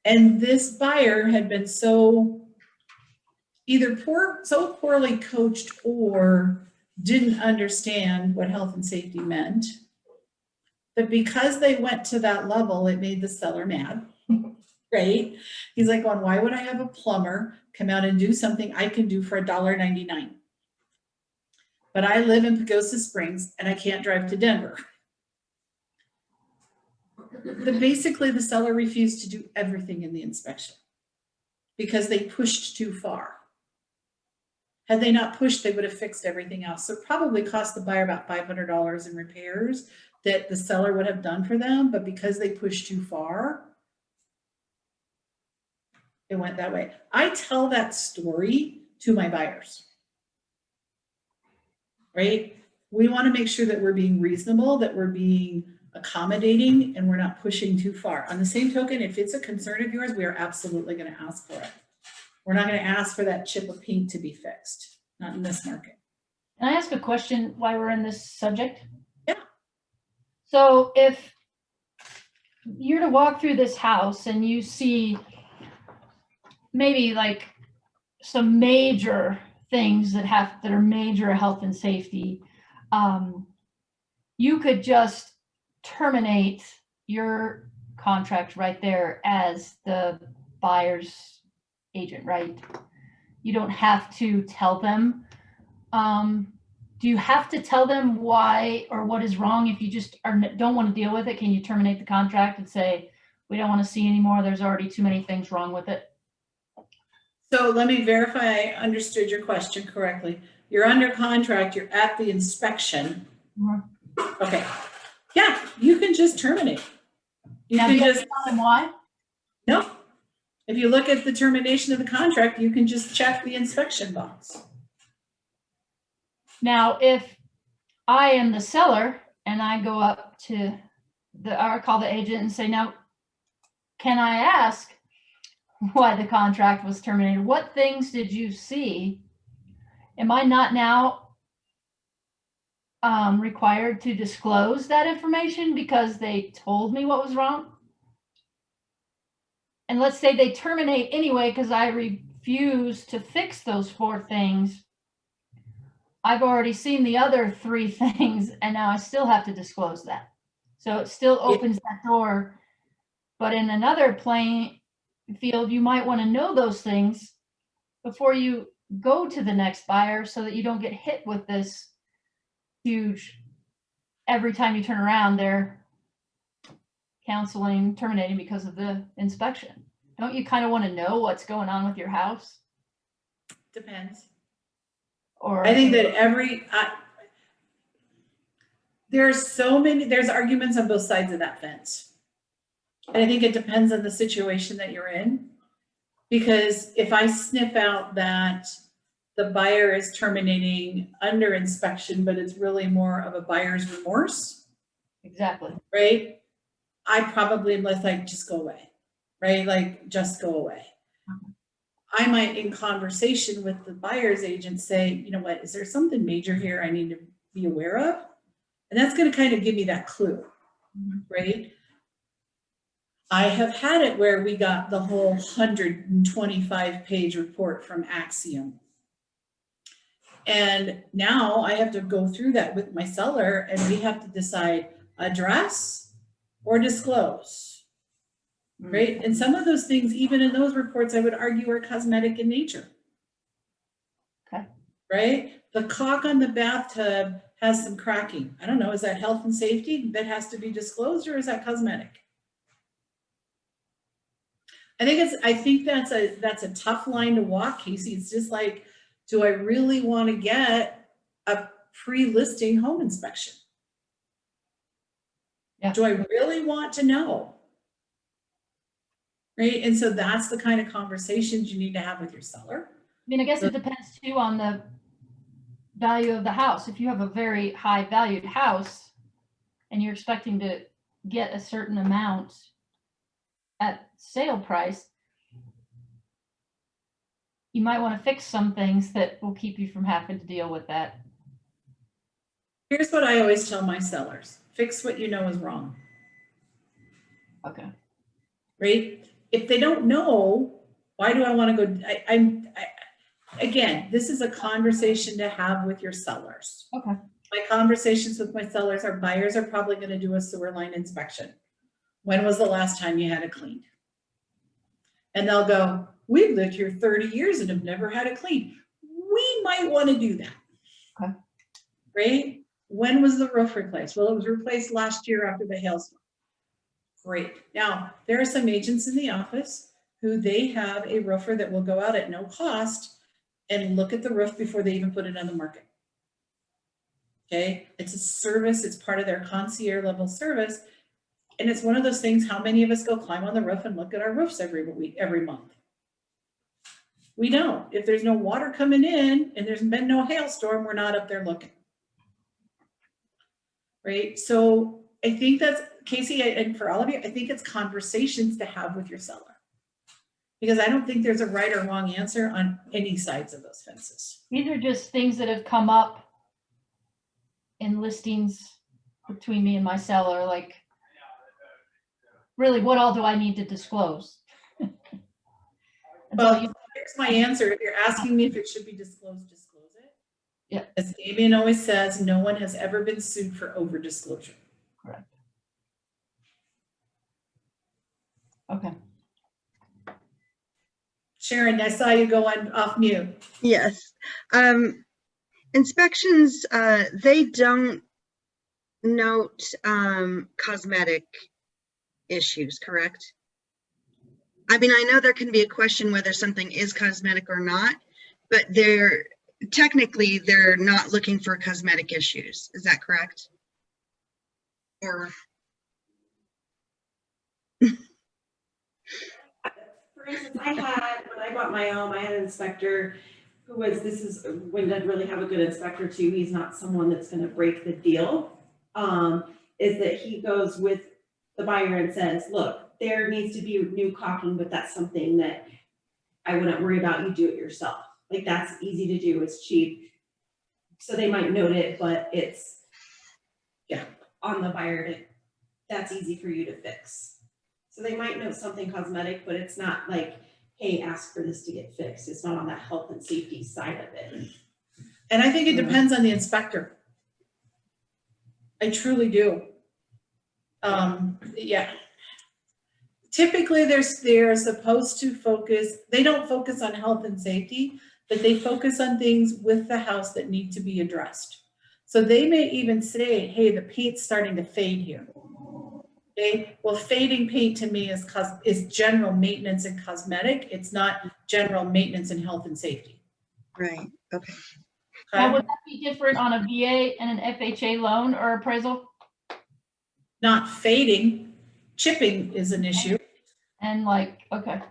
And this buyer had been so poorly coached or didn't understand what health and safety meant, that because they went to that level, it made the seller mad, right? He's like, well, why would I have a plumber come out and do something I can do for $1.99? But I live in Pagosa Springs and I can't drive to Denver. But basically the seller refused to do everything in the inspection because they pushed too far. Had they not pushed, they would have fixed everything else. So it probably cost the buyer about $500 in repairs that the seller would have done for them, but because they pushed too far, it went that way. I tell that story to my buyers, right? We want to make sure that we're being reasonable, that we're being accommodating, and we're not pushing too far. On the same token, if it's a concern of yours, we are absolutely going to ask for it. We're not going to ask for that chip of paint to be fixed, not in this market. Can I ask a question while we're in this subject? Yeah. So if you're to walk through this house and you see maybe like some major things that are major health and safety, you could just terminate your contract right there as the buyer's agent, right? You don't have to tell them do you have to tell them why or what is wrong? If you just don't want to deal with it, can you terminate the contract and say, we don't want to see anymore, there's already too many things wrong with it? So let me verify I understood your question correctly. You're under contract, you're at the inspection. Mhm. Okay. Yeah, you can just terminate. You Now, can do you have to just, tell them why? no. If you look at the termination of the contract, you can just check the inspection box. Now, if I am the seller and I go up to or call the agent and say, now, can I ask why the contract was terminated? What things did you see? Am I not now required to disclose that information because they told me what was wrong? And let's say they terminate anyway because I refuse to fix those 4 things. I've already seen the other 3 things and now I still have to disclose that. So it still opens that door. But in another playing field, you might want to know those things before you go to the next buyer so that you don't get hit with this huge, every time you turn around, they're canceling, terminating because of the inspection. Don't you kind of want to know what's going on with your house? Depends. Or I think that there's arguments on both sides of that fence. And I think it depends on the situation that you're in. Because if I sniff out that the buyer is terminating under inspection, but it's really more of a buyer's remorse, exactly. right? I probably am less like, just go away, right? Like, just go away. I might, in conversation with the buyer's agent, say, you know what, is there something major here I need to be aware of? And that's going to kind of give me that clue, right? I have had it where we got the whole 125-page report from Axiom. And now I have to go through that with my seller and we have to decide address or disclose, right? And some of those things, even in those reports, I would argue are cosmetic in nature. Okay. Right? The caulk on the bathtub has some cracking. I don't know, is that health and safety that has to be disclosed or is that cosmetic? I think that's a tough line to walk, Casey. It's just like, do I really want to get a pre-listing home inspection? Yeah. Do I really want to know? Right? And so that's the kind of conversations you need to have with your seller. I mean, I guess it depends too on the value of the house. If you have a very high valued house and you're expecting to get a certain amount at sale price, you might want to fix some things that will keep you from having to deal with that. Here's what I always tell my sellers. Fix what you know is wrong. Okay. Right? If they don't know, why do I want to go? Again, this is a conversation to have with your sellers. Okay. My conversations with my sellers are buyers are probably going to do a sewer line inspection. When was the last time you had it cleaned? And they'll go, we've lived here 30 years and have never had it cleaned. We might want to do that. Okay. Right? When was the roof replaced? Well, it was replaced last year after the hailstorm. Great. Now, there are some agents in the office who they have a roofer that will go out at no cost and look at the roof before they even put it on the market. Okay? It's a service. It's part of their concierge level service. And it's one of those things, how many of us go climb on the roof and look at our roofs every week, every month? We don't. If there's no water coming in and there's been no hailstorm, we're not up there looking. Right? So I think that's, Casey, and for all of you, I think it's conversations to have with your seller. Because I don't think there's a right or wrong answer on any sides of those fences. These are just things that have come up in listings between me and my seller, like, really, what all do I need to disclose? Well, here's my answer. If you're asking me if it should be disclosed, disclose it. Yeah. As Damien always says, no one has ever been sued for over disclosure. Correct. Okay. Sharon, I saw you go on off mute. Yes. And Inspections, they don't note cosmetic issues, correct? I mean, I know there can be a question whether something is cosmetic or not, but technically they're not looking for cosmetic issues. Is that correct? Or, For instance, when I bought my home, I had an inspector who was, Wynn doesn't really have a good inspector too. He's not someone that's gonna break the deal. Is that he goes with the buyer and says, look, there needs to be new caulking, but that's something that I wouldn't worry about, you do it yourself. Like, that's easy to do, it's cheap. So they might note it, but it's, yeah, on the buyer to, that's easy for you to fix. So they might note something cosmetic, but it's not like, hey, ask for this to get fixed. It's not on that health and safety side of it. And I think it depends on the inspector. I truly do. Yeah. Typically, they're supposed to focus, they don't focus on health and safety, but they focus on things with the house that need to be addressed. So they may even say, hey, the paint's starting to fade here. Okay, well, fading paint to me is general maintenance and cosmetic. It's not general maintenance and health and safety. right, okay. Now, Okay? would that be different on a VA and an FHA loan or appraisal? Not fading, chipping is an issue. And like, okay,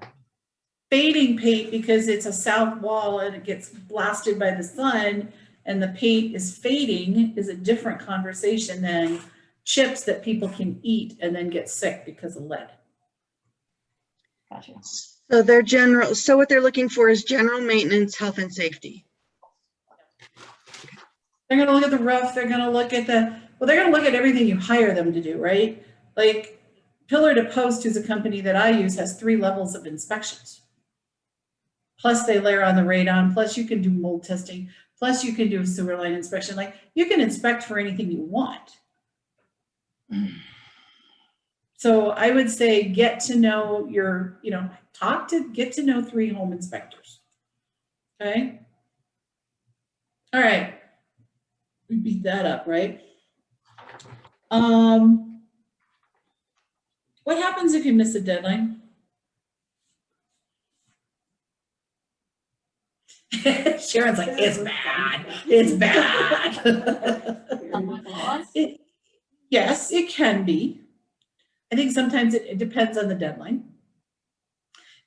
Fading paint, because it's a south wall and it gets blasted by the sun and the paint is fading, is a different conversation than chips that people can eat and then get sick because of lead. gotcha. So what they're looking for is general maintenance, health and safety. They're gonna look at the roof, they're gonna look at they're gonna look at everything you hire them to do, right? Like Pillar to Post, who's a company that I use, has 3 levels of inspections. Plus they layer on the radon, plus you can do mold testing, plus you can do a sewer line inspection. Like, you can inspect for anything you want. So I would say get to know get to know 3 home inspectors. Okay? All right. We beat that up, right? What happens if you miss a deadline? Sharon's like, it's bad. It's bad. Yes, it can be. I think sometimes it depends on the deadline.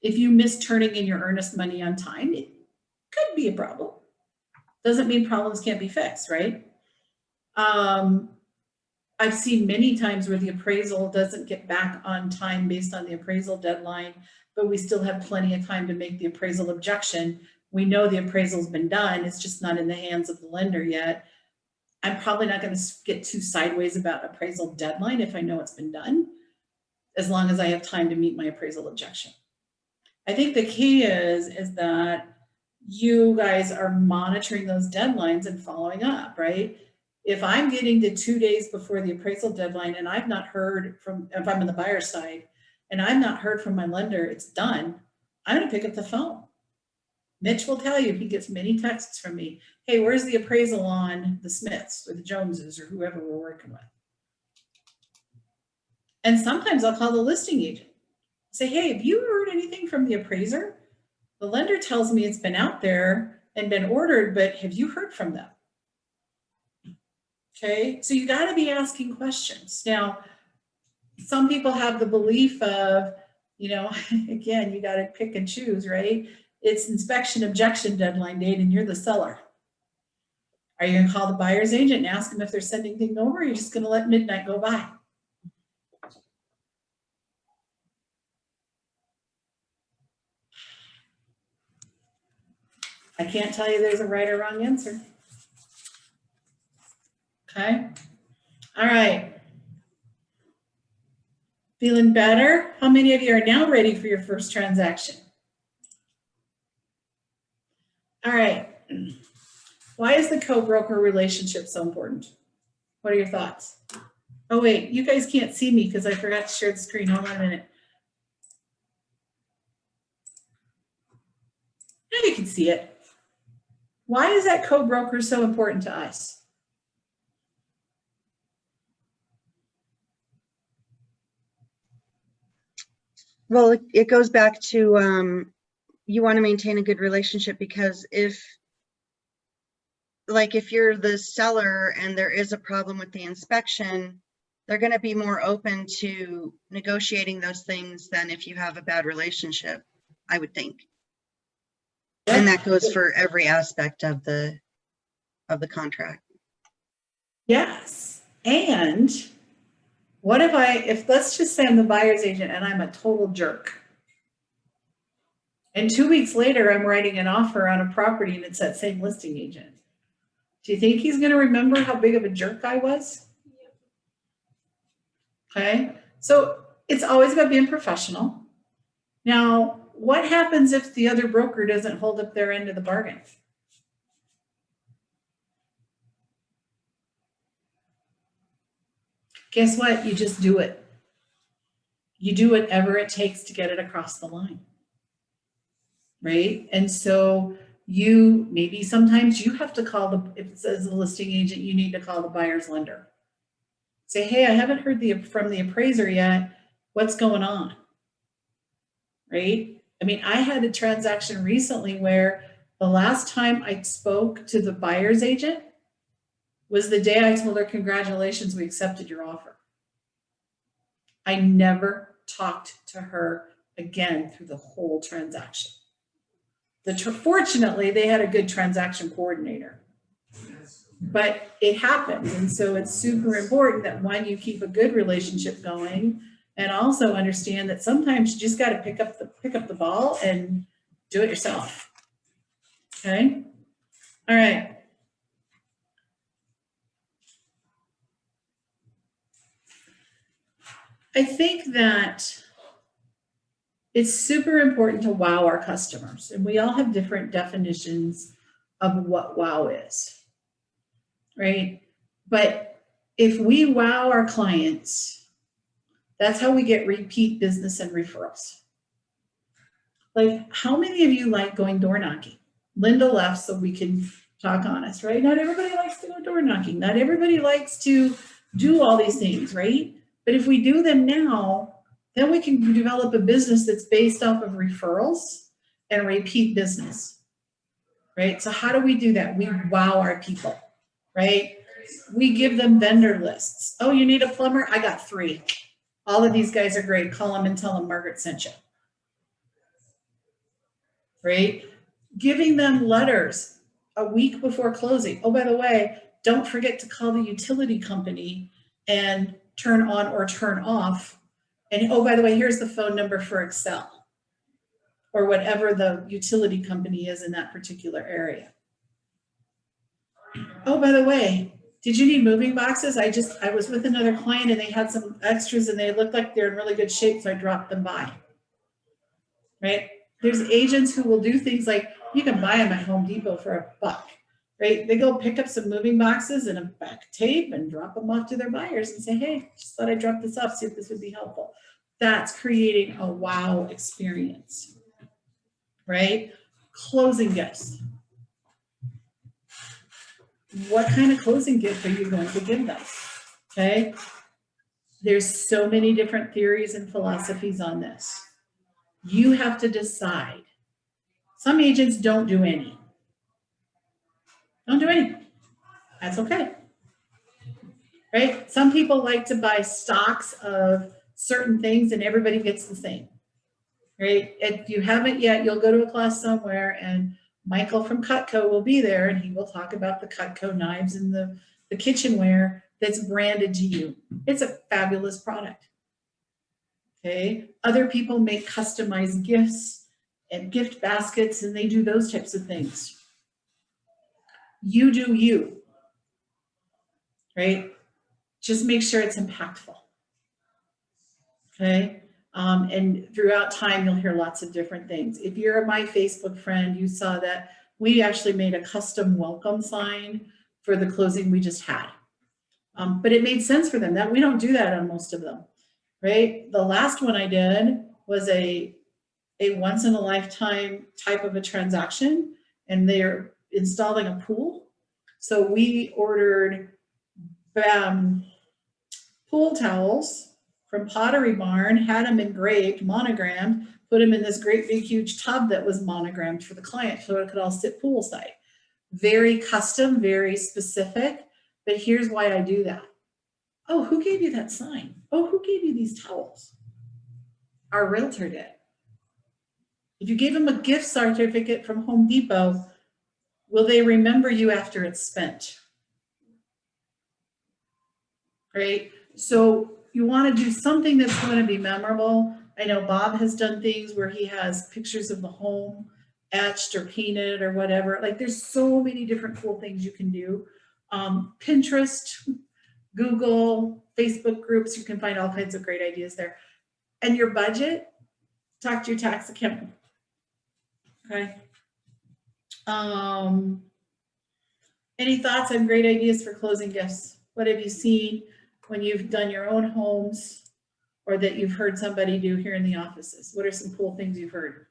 If you miss turning in your earnest money on time, it could be a problem. Doesn't mean problems can't be fixed, right? I've seen many times where the appraisal doesn't get back on time based on the appraisal deadline, but we still have plenty of time to make the appraisal objection. We know the appraisal's been done, it's just not in the hands of the lender yet. I'm probably not going to get too sideways about appraisal deadline if I know it's been done, as long as I have time to meet my appraisal objection. I think the key is that you guys are monitoring those deadlines and following up, right? If I'm getting to 2 days before the appraisal deadline and I've not heard from, if I'm on the buyer side and I've not heard from my lender, it's done, I'm going to pick up the phone. Mitch will tell you, he gets many texts from me. Hey, where's the appraisal on the Smiths or the Joneses or whoever we're working with? And sometimes I'll call the listing agent. Say, hey, have you heard anything from the appraiser? The lender tells me it's been out there and been ordered, but have you heard from them? Okay, so you got to be asking questions. Now, some people have the belief of, again, you got to pick and choose, right? It's inspection objection deadline date and you're the seller. Are you going to call the buyer's agent and ask them if they're sending things over, or are you just going to let midnight go by? I can't tell you there's a right or wrong answer. Okay. All right. Feeling better? How many of you are now ready for your first transaction? All right. Why is the co-broker relationship so important? What are your thoughts? Oh, wait, you guys can't see me because I forgot to share the screen. Hold on a minute. Now you can see it. Why is that co-broker so important to us? Well, it goes back to, you want to maintain a good relationship, because if you're the seller and there is a problem with the inspection, they're going to be more open to negotiating those things than if you have a bad relationship, I would think. And that goes for every aspect of the contract. Yes. And what if let's just say I'm the buyer's agent and I'm a total jerk. And 2 weeks later, I'm writing an offer on a property and it's that same listing agent. Do you think he's going to remember how big of a jerk I was? Okay. So it's always about being professional. Now, what happens if the other broker doesn't hold up their end of the bargain? Guess what? You just do it. You do whatever it takes to get it across the line. Right? And so maybe sometimes you have to call if it says the listing agent, you need to call the buyer's lender. Say, hey, I haven't heard from the appraiser yet. What's going on? Right? I mean, I had a transaction recently where the last time I spoke to the buyer's agent was the day I told her, congratulations, we accepted your offer. I never talked to her again through the whole transaction. Fortunately, they had a good transaction coordinator, but it happens. And so it's super important that one, you keep a good relationship going, and also understand that sometimes you just got to pick up the ball and do it yourself. Okay. All right. I think that it's super important to wow our customers, and we all have different definitions of what wow is, right? But if we wow our clients, that's how we get repeat business and referrals. Like, how many of you like going door knocking? Linda left so we can talk honest, right? Not everybody likes to go door knocking. Not everybody likes to do all these things, right? But if we do them now, then we can develop a business that's based off of referrals and repeat business, right? So how do we do that? We wow our people, right? We give them vendor lists. Oh, you need a plumber? I got 3. All of these guys are great. Call them and tell them Margaret sent you, right? Giving them letters a week before closing. Oh, by the way, don't forget to call the utility company and turn on or turn off. And oh, by the way, here's the phone number for Excel or whatever the utility company is in that particular area. Oh, by the way, did you need moving boxes? I was with another client and they had some extras and they looked like they're in really good shape, so I dropped them by, right? There's agents who will do things like, you can buy them at Home Depot for $1, right? They go pick up some moving boxes and a back tape and drop them off to their buyers and say, hey, just thought I'd drop this off, see if this would be helpful. That's creating a wow experience, right? Closing gifts. What kind of closing gift are you going to give them? Okay. There's so many different theories and philosophies on this. You have to decide. Some agents don't do any. Don't do any. That's okay. Right? Some people like to buy stocks of certain things and everybody gets the same. Right? If you haven't yet, you'll go to a class somewhere and Michael from Cutco will be there and he will talk about the Cutco knives and the kitchenware that's branded to you. It's a fabulous product. Okay. Other people make customized gifts and gift baskets and they do those types of things. You do you. Right? Just make sure it's impactful. Okay. And throughout time, you'll hear lots of different things. If you're my Facebook friend, you saw that we actually made a custom welcome sign for the closing we just had. But it made sense for them. That we don't do that on most of them, right? The last one I did was a once in a lifetime type of a transaction, and there installing a pool. So we ordered pool towels from Pottery Barn, had them engraved, monogrammed, put them in this great big huge tub that was monogrammed for the client so it could all sit poolside. Very custom, very specific, but here's why I do that. Oh, who gave you that sign? Oh, who gave you these towels? Our realtor did. If you gave them a gift certificate from Home Depot, will they remember you after it's spent? Right? So you want to do something that's going to be memorable. I know Bob has done things where he has pictures of the home etched or painted or whatever. Like there's so many different cool things you can do. Pinterest, Google, Facebook groups, you can find all kinds of great ideas there. And your budget, talk to your tax accountant. Okay. Any thoughts on great ideas for closing gifts? What have you seen when you've done your own homes or that you've heard somebody do here in the offices? What are some cool things you've heard?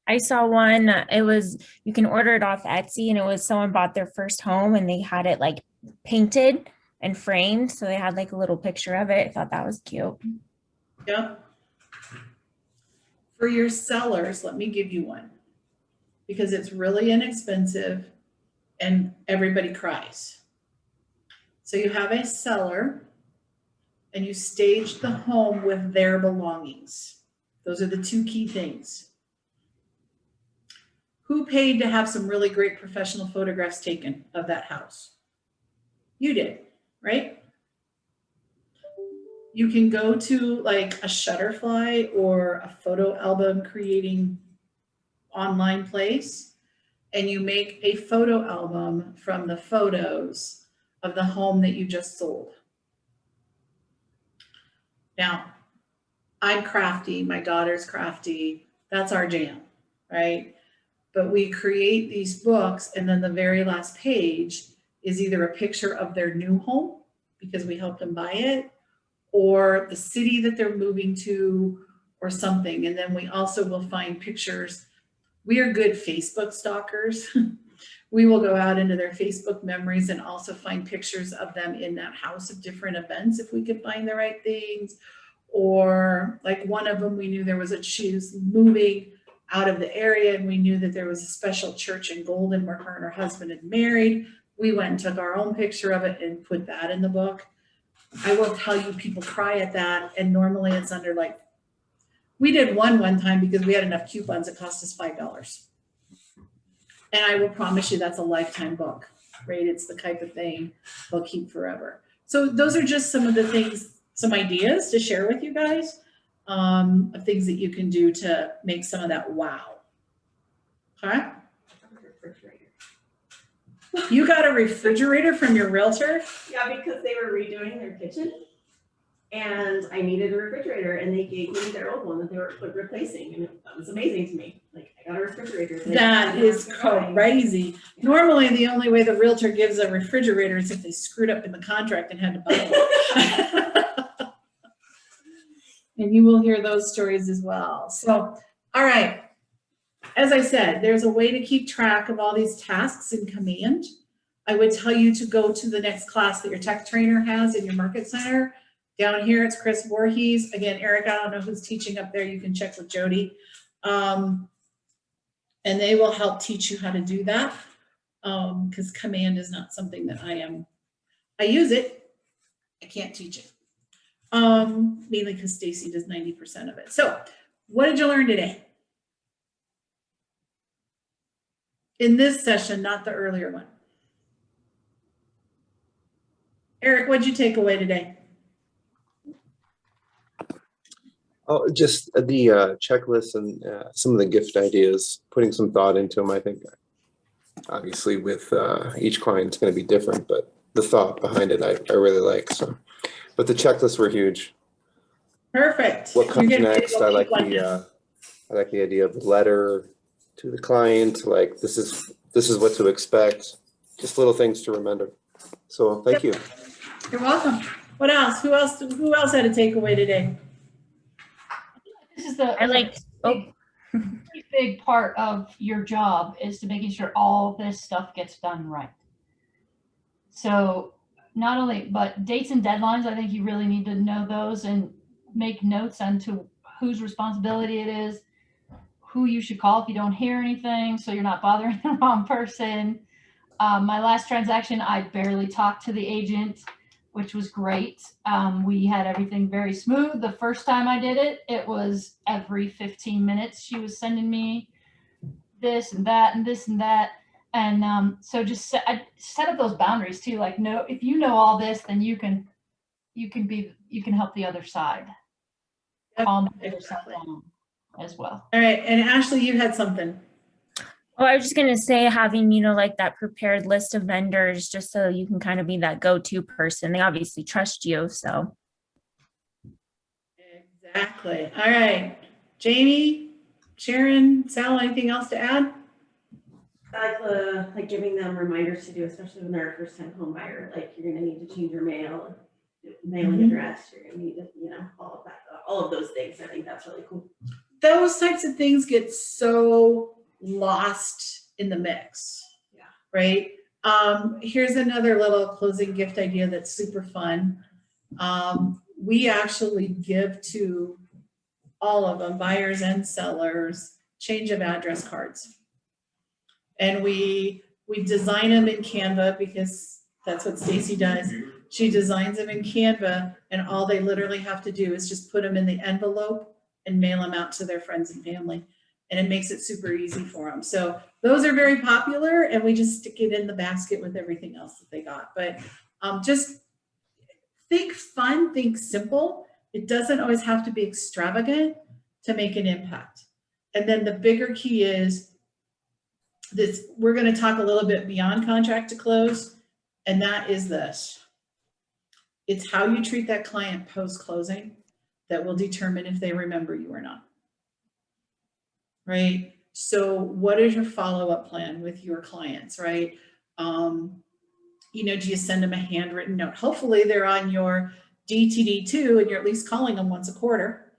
I saw one, it was, you can order it off Etsy, and it was someone bought their first home and they had it like painted and framed. So they had like a little picture of it. I thought that was cute. Yeah. For your sellers, let me give you one because it's really inexpensive and everybody cries. So you have a seller and you stage the home with their belongings. Those are the two key things. Who paid to have some really great professional photographs taken of that house? You did, right? You can go to like a Shutterfly or a photo album creating online place, and you make a photo album from the photos of the home that you just sold. Now, I'm crafty, my daughter's crafty, that's our jam, right? But we create these books, and then the very last page is either a picture of their new home because we helped them buy it, or the city that they're moving to, or something. And then we also will find pictures. We are good Facebook stalkers. We will go out into their Facebook memories and also find pictures of them in that house of different events if we can find the right things. Or like one of them, we knew she was moving out of the area, and we knew that there was a special church in Golden where her and her husband had married. We went and took our own picture of it and put that in the book. I will tell you, people cry at that, and normally it's under like, we did one time because we had enough coupons, it cost us $5. And I will promise you that's a lifetime book, right? It's the type of thing they'll keep forever. So those are just some of the things, some ideas to share with you guys. Of things that you can do to make some of that wow. Okay? You got a refrigerator from your realtor? Yeah, because they were redoing their kitchen and I needed a refrigerator and they gave me their old one that they were replacing, and that was amazing to me. Like, I got a refrigerator. That is crazy. Normally, the only way the realtor gives a refrigerator is if they screwed up in the contract and had to buy it. And you will hear those stories as well. So, all right. As I said, there's a way to keep track of all these tasks in Command. I would tell you to go to the next class that your tech trainer has in your market center. Down here, it's Chris Voorhees. Again, Eric, I don't know who's teaching up there. You can check with Jody. And they will help teach you how to do that. Because Command is not something that I use it. I can't teach it. Mainly because Stacy does 90% of it. So what did you learn today? In this session, not the earlier one. Eric, what'd you take away today? Oh, just the checklist and some of the gift ideas, putting some thought into them. I think obviously with each client, it's going to be different, but the thought behind it, I really like. So, but the checklists were huge. Perfect. What comes next? I like the idea of the letter to the client. Like this is what to expect. Just little things to remember. So thank you. You're welcome. What else? Who else had a takeaway today? This is the I liked Oh, pretty big part of your job is to making sure all this stuff gets done right. So not only, but dates and deadlines, I think you really need to know those and make notes onto whose responsibility it is, who you should call if you don't hear anything, so you're not bothering the wrong person. My last transaction, I barely talked to the agent, which was great. We had everything very smooth. The first time I did it, it was every 15 minutes she was sending me this and that and this and that. And so just I set up those boundaries too. Like, no, if you know all this, then you can help the other side. Yep, Calm the other side exactly. down as well. All right, and Ashley, you had something. well, I was just gonna say having, like that prepared list of vendors, just so you can kind of be that go-to person. They obviously trust you, so. Exactly. All right. Jamie, Sharon, Sal, anything else to add? I like giving them reminders to do, especially when they're a first time home buyer, like you're gonna need to change your mailing Mhm. address, you're gonna need to, all of that, all of those things. I think that's really cool. Those types of things get so lost in the mix. Yeah. Right? Here's another little closing gift idea that's super fun. We actually give to all of them, buyers and sellers, change of address cards. And we design them in Canva because that's what Stacy does. She designs them in Canva, and all they literally have to do is just put them in the envelope and mail them out to their friends and family. And it makes it super easy for them. So those are very popular, and we just stick it in the basket with everything else that they got. But just think fun, think simple. It doesn't always have to be extravagant to make an impact. And then the bigger key is this, we're going to talk a little bit beyond contract to close, and that is this. It's how you treat that client post-closing that will determine if they remember you or not. Right? So what is your follow-up plan with your clients, right? Do you send them a handwritten note? Hopefully they're on your DTD2 and you're at least calling them once a quarter,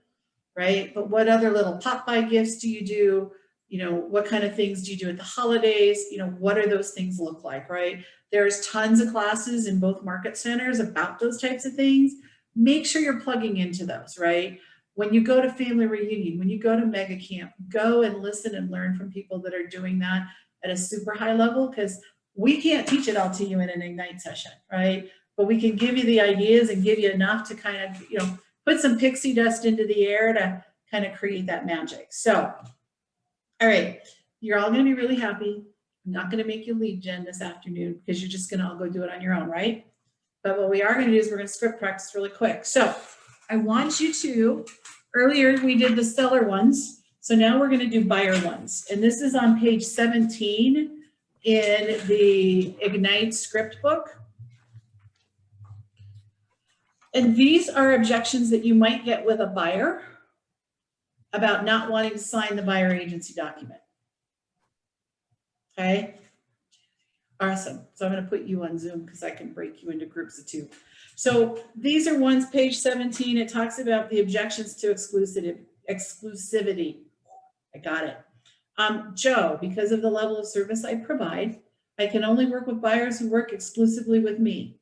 right? But what other little pop-by gifts do you do? What kind of things do you do at the holidays? What do those things look like, right? There's tons of classes in both market centers about those types of things. Make sure you're plugging into those, right? When you go to family reunion, when you go to mega camp, go and listen and learn from people that are doing that at a super high level, because we can't teach it all to you in an Ignite session, right? But we can give you the ideas and give you enough to kind of, put some pixie dust into the air to kind of create that magic. So, all right, you're all going to be really happy. I'm not going to make you lead gen this afternoon because you're just going to all go do it on your own, right? But what we are going to do is we're going to script practice really quick. So I want you to, earlier we did the seller ones. So now we're going to do buyer ones. And this is on page 17 in the Ignite script book. And these are objections that you might get with a buyer about not wanting to sign the buyer agency document. Okay. Awesome. So I'm going to put you on Zoom because I can break you into groups of two. So these are ones, page 17. It talks about the objections to exclusivity. I got it. Joe, because of the level of service I provide, I can only work with buyers who work exclusively with me.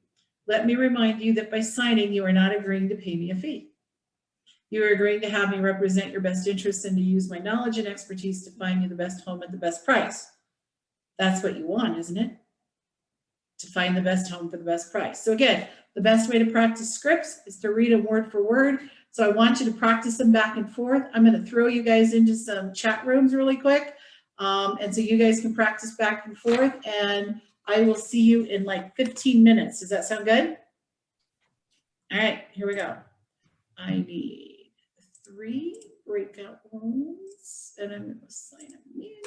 Let me remind you that by signing, you are not agreeing to pay me a fee. You are agreeing to have me represent your best interests and to use my knowledge and expertise to find you the best home at the best price. That's what you want, isn't it? To find the best home for the best price. So again, the best way to practice scripts is to read them word for word. So I want you to practice them back and forth. I'm going to throw you guys into some chat rooms really quick. And so you guys can practice back and forth, and I will see you in like 15 minutes. Does that sound good? All right, here we go. I need 3 breakout rooms, and I'm going to assign them manually.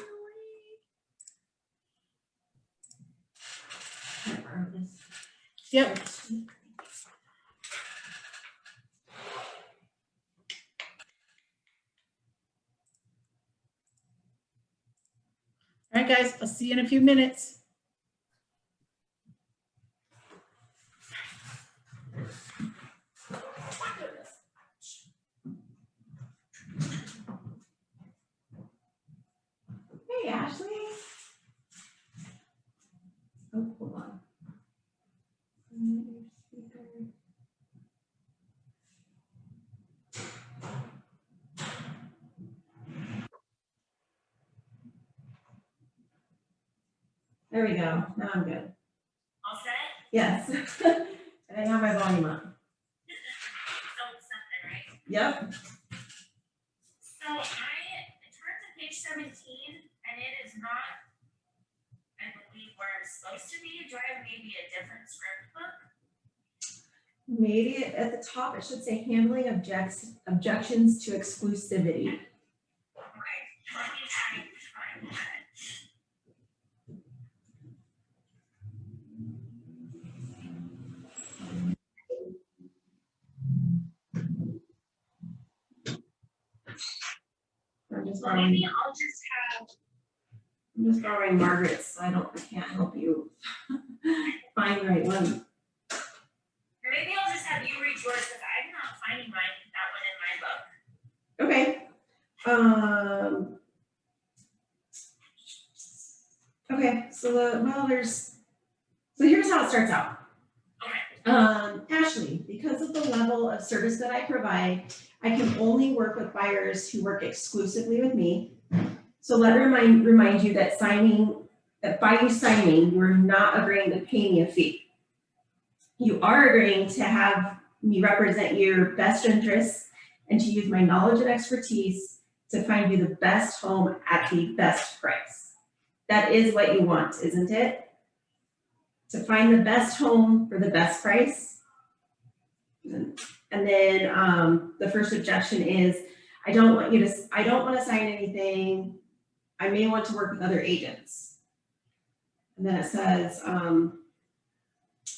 Yep. All right, guys, I'll see you in a few minutes. There we go. Now I'm good. All set? Yes. And I have my volume up. Something, right? Yep. So I turned to page 17 and it is not, I believe, where it's supposed to be. Do I have maybe a different script book? Maybe at the top, it should say handling objections to exclusivity. Okay, let me try and find that. I'm just Well, borrowing, maybe I'll just have, I'm just borrowing Margaret's, so I can't help you find the right one. or maybe I'll just have you read yours because I'm not finding that one in my book. Okay. Okay, so here's how it starts out. Okay. Ashley, because of the level of service that I provide, I can only work with buyers who work exclusively with me. So let me remind you that by you signing, you are not agreeing to pay me a fee. You are agreeing to have me represent your best interests and to use my knowledge and expertise to find you the best home at the best price. That is what you want, isn't it? To find the best home for the best price. And then the first objection is, I don't want to sign anything. I may want to work with other agents. And then it says,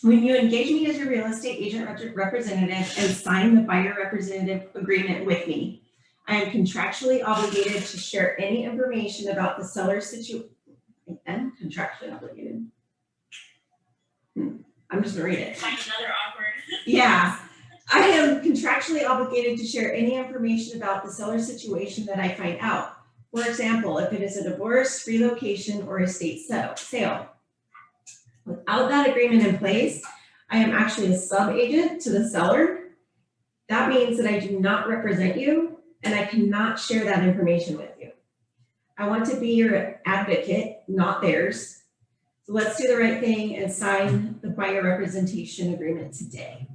when you engage me as your real estate agent representative and sign the buyer representative agreement with me, I am contractually obligated to share any information about the seller's situation. I am contractually obligated. I'm just gonna read it. Find another awkward. Yeah, I am contractually obligated to share any information about the seller's situation that I find out. For example, if it is a divorce, relocation, or estate sale. Without that agreement in place, I am actually a sub-agent to the seller. That means that I do not represent you and I cannot share that information with you. I want to be your advocate, not theirs. So let's do the right thing and sign the buyer representation agreement today.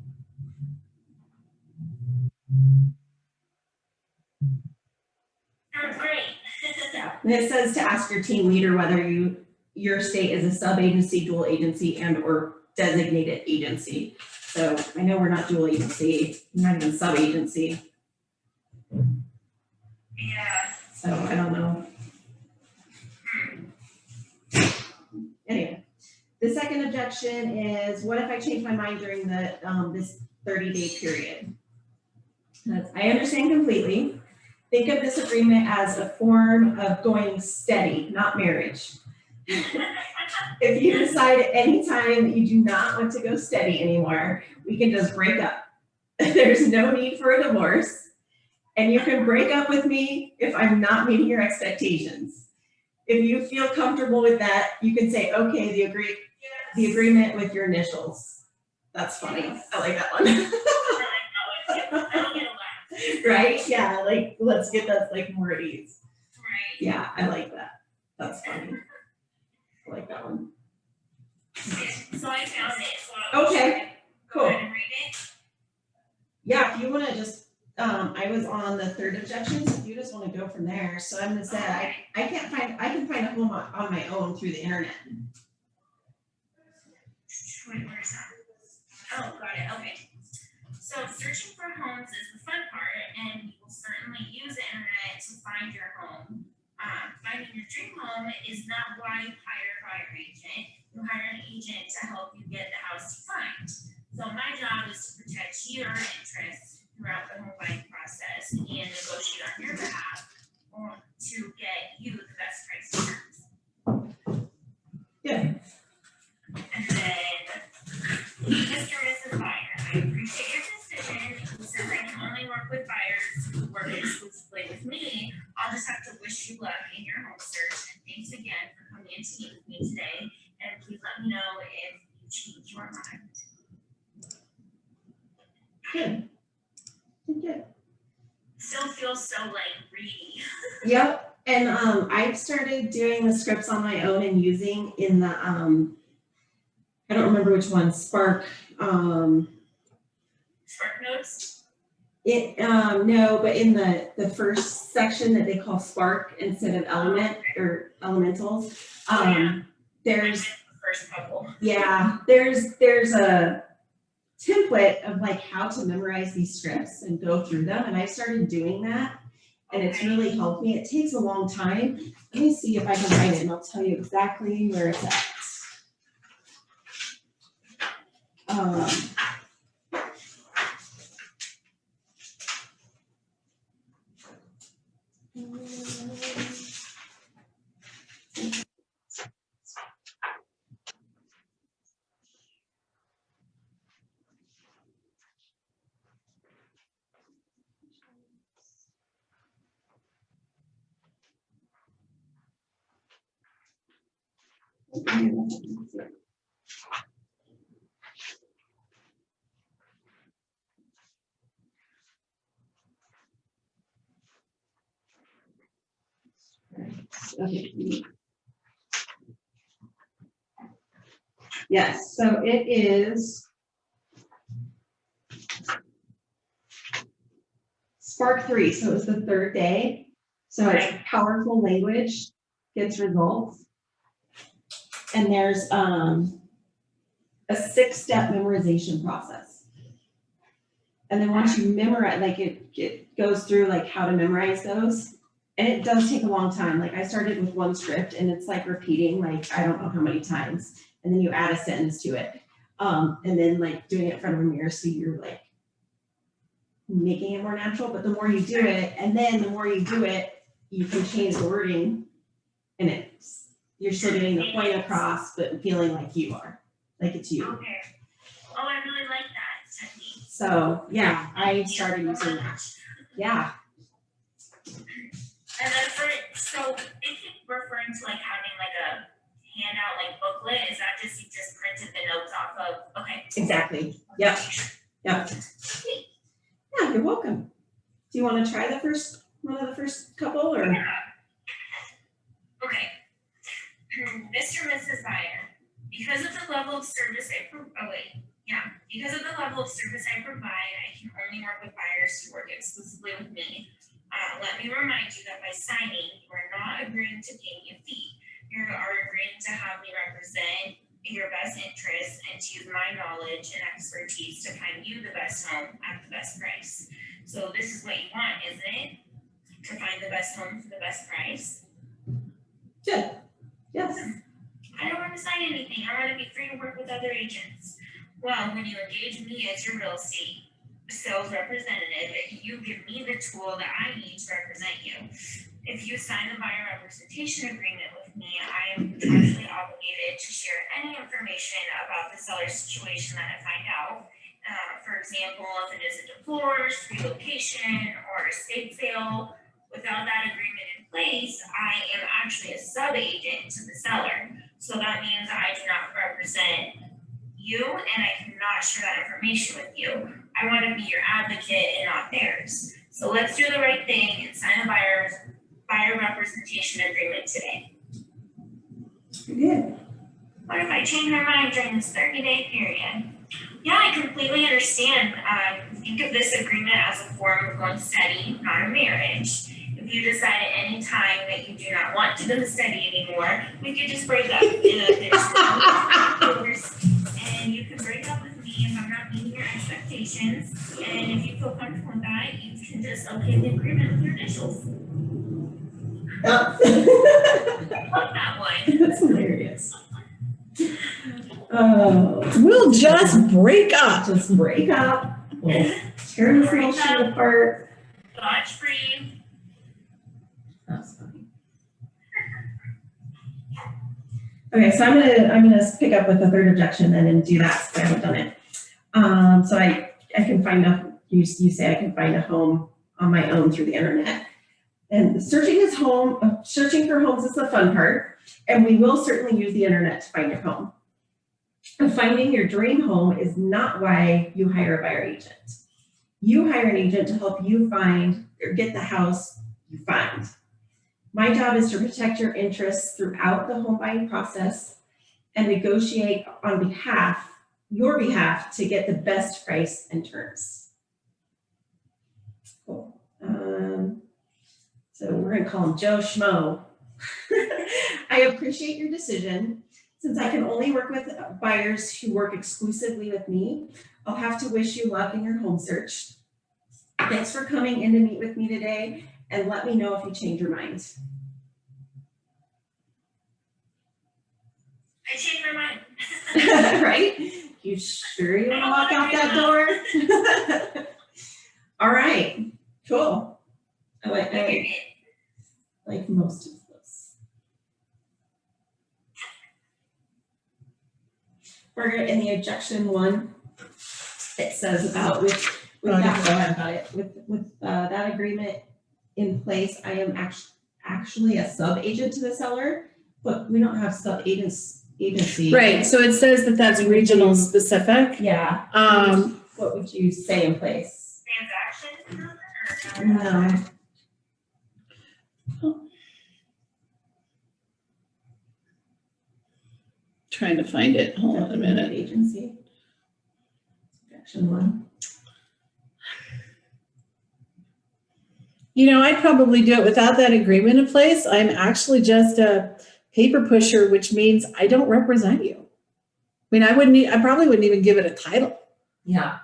Sounds great. Yeah, and it says to ask your team leader whether your state is a sub-agency, dual agency, and or designated agency. So I know we're not dual agency, we're not even sub-agency, Yeah. so I don't know. Anyway, the second objection is, what if I change my mind during the this 30-day period? I understand completely. Think of this agreement as a form of going steady, not marriage. If you decide at any time that you do not want to go steady anymore, we can just break up. There's no need for a divorce. And you can break up with me if I'm not meeting your expectations. If you feel comfortable with that, you can say, okay, the agreement with your initials. That's funny. I like that one. I like that one too. I'll get a laugh. Right? Yeah, like let's get that like more at ease. Right. Yeah, I like that. That's funny. I like that one. So I found it. So Okay, Go cool. ahead and read it. Yeah, if you wanna just, I was on the third objection, so if you just wanna go from there, so I'm gonna say, I can find a home on my own through the internet. Wait, where's that? Oh, got it, okay. So searching for homes is the fun part, and you will certainly use the internet to find your home. Finding your dream home is not why you hire a buyer agent. You hire an agent to help you get the house you find. So my job is to protect your interests throughout the home buying process and negotiate on your behalf to get you the best price terms. Yeah. And then, Mr. and Mrs. Buyer, I appreciate your decision. Since I can only work with buyers who work exclusively with me, I'll just have to wish you luck in your home search. And thanks again for coming in to meet with me today. And please let me know if you change your mind. Good. Good. Still feels so like greedy. Yep, And I've started doing the scripts on my own and using in the I don't remember which one, Spark. Spark notes? No, but in the first section that they call Spark instead of Element or Elementals. There's The first couple. Yeah, there's a template of like how to memorize these scripts and go through them, and I started doing that, and it's really helped me. It takes a long time. Let me see if I can find it, and I'll tell you exactly where it's at. Okay. Yes, so it is Spark 3, so it was the third day. So it's powerful language gets results. And there's a 6-step memorization process. And then once you memorize, like it goes through like how to memorize those. And it does take a long time. Like I started with one script and it's like repeating like I don't know how many times. And then you add a sentence to it. And then like doing it in front of a mirror so you're like making it more natural. But the more you do it, and then the more you do it, you can change the wording and you're still getting the point across, but feeling like you are, like it's you. Okay. Oh, I really like that technique. So yeah, I started using that. Yeah. And then so if you're referring to like having like a handout, like booklet, is that just you just printed the notes off of? Okay. Exactly. Yep. Yep. Yeah, you're welcome. Do you want to try one of the first couple or? Okay. Mr. and Mrs. Buyer, because of the level of service because of the level of service I provide, I can only work with buyers who work exclusively with me. Let me remind you that by signing, you are not agreeing to pay me a fee. You are agreeing to have me represent your best interests and to use my knowledge and expertise to find you the best home at the best price. So this is what you want, isn't it? To find the best home for the best price? Good. Yes. I don't want to sign anything. I want to be free to work with other agents. Well, when you engage me as your real estate sales representative, you give me the tool that I need to represent you. If you sign the buyer representation agreement with me, I am contractually obligated to share any information about the seller's situation that I find out. For example, if it is a divorce, relocation, or estate sale. Without that agreement in place, I am actually a sub-agent to the seller. So that means I do not represent you and I cannot share that information with you. I want to be your advocate and not theirs. So let's do the right thing and sign a buyer representation agreement today. Good. What if I change my mind during this 30-day period? Yeah, I completely understand. Think of this agreement as a form of going steady, not a marriage. If you decide at any time that you do not want to go steady anymore, we could just break up in and you can break up with me if I'm not meeting your expectations. And if you feel comfortable with that, you can just okay the agreement with your initials. Oh. Love that one. That's hilarious. We'll just break up. Just break up. We'll tear this little shit apart. Dodge free. That's funny. Okay, so I'm gonna pick up with the third objection then and do that since I haven't done it. So I can find you say I can find a home on my own through the internet. And searching for homes is the fun part, and we will certainly use the internet to find your home. And finding your dream home is not why you hire a buyer agent. You hire an agent to help you find or get the house you find. My job is to protect your interests throughout the home buying process and negotiate on your behalf to get the best price and terms. Cool. So we're gonna call him Joe Schmo. I appreciate your decision. Since I can only work with buyers who work exclusively with me, I'll have to wish you luck in your home search. Thanks for coming in to meet with me today, and let me know if you change your mind. I changed my mind. Right? You sure you wanna walk out that door? All right, cool. I like most of this. We're gonna, in the objection one, it says about with that agreement in place, I am actually a sub-agent to the seller, but we don't have agency. Right, so it says that that's regional specific. Yeah. What would you say in place? Transaction or No. Trying to find it, hold on a minute. Agency. Objection one. You know, I'd probably do it without that agreement in place. I'm actually just a paper pusher, which means I don't represent you. I mean, I probably wouldn't even give it a title. Yeah.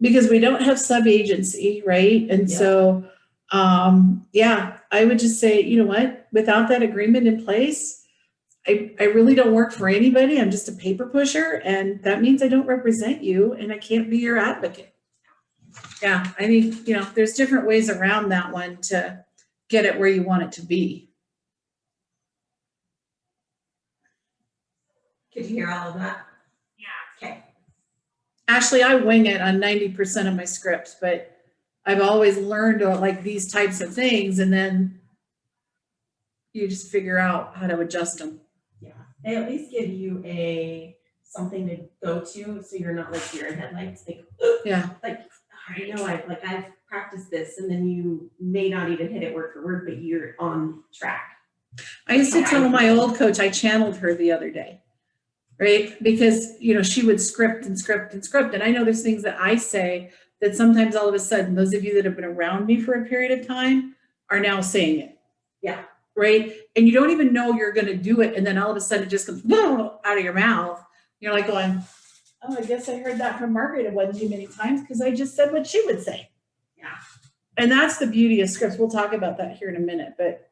Because we don't have sub-agency, right? And Yeah. so, yeah, I would just say, you know what, without that agreement in place, I really don't work for anybody. I'm just a paper pusher, and that means I don't represent you and I can't be your advocate. Yeah, I mean, you know, there's different ways around that one to get it where you want it to be. Could you hear all of that? Yeah. Okay. Actually, I wing it on 90% of my scripts, but I've always learned like these types of things, and then you just figure out how to adjust them. Yeah. They at least give you something to go to, so you're not like deer in headlights. Like, Yeah. I know I've practiced this, and then you may not even hit it word for word, but you're on track. I used to tell my old coach, I channeled her the other day, right? Because, you know, she would script and script and script. And I know there's things that I say that sometimes all of a sudden, those of you that have been around me for a period of time are now saying it. Yeah. Right? And you don't even know you're going to do it. And then all of a sudden it just comes out of your mouth. You're like going, oh, I guess I heard that from Margaret one too many times because I just said what she would say. Yeah. And that's the beauty of scripts. We'll talk about that here in a minute, but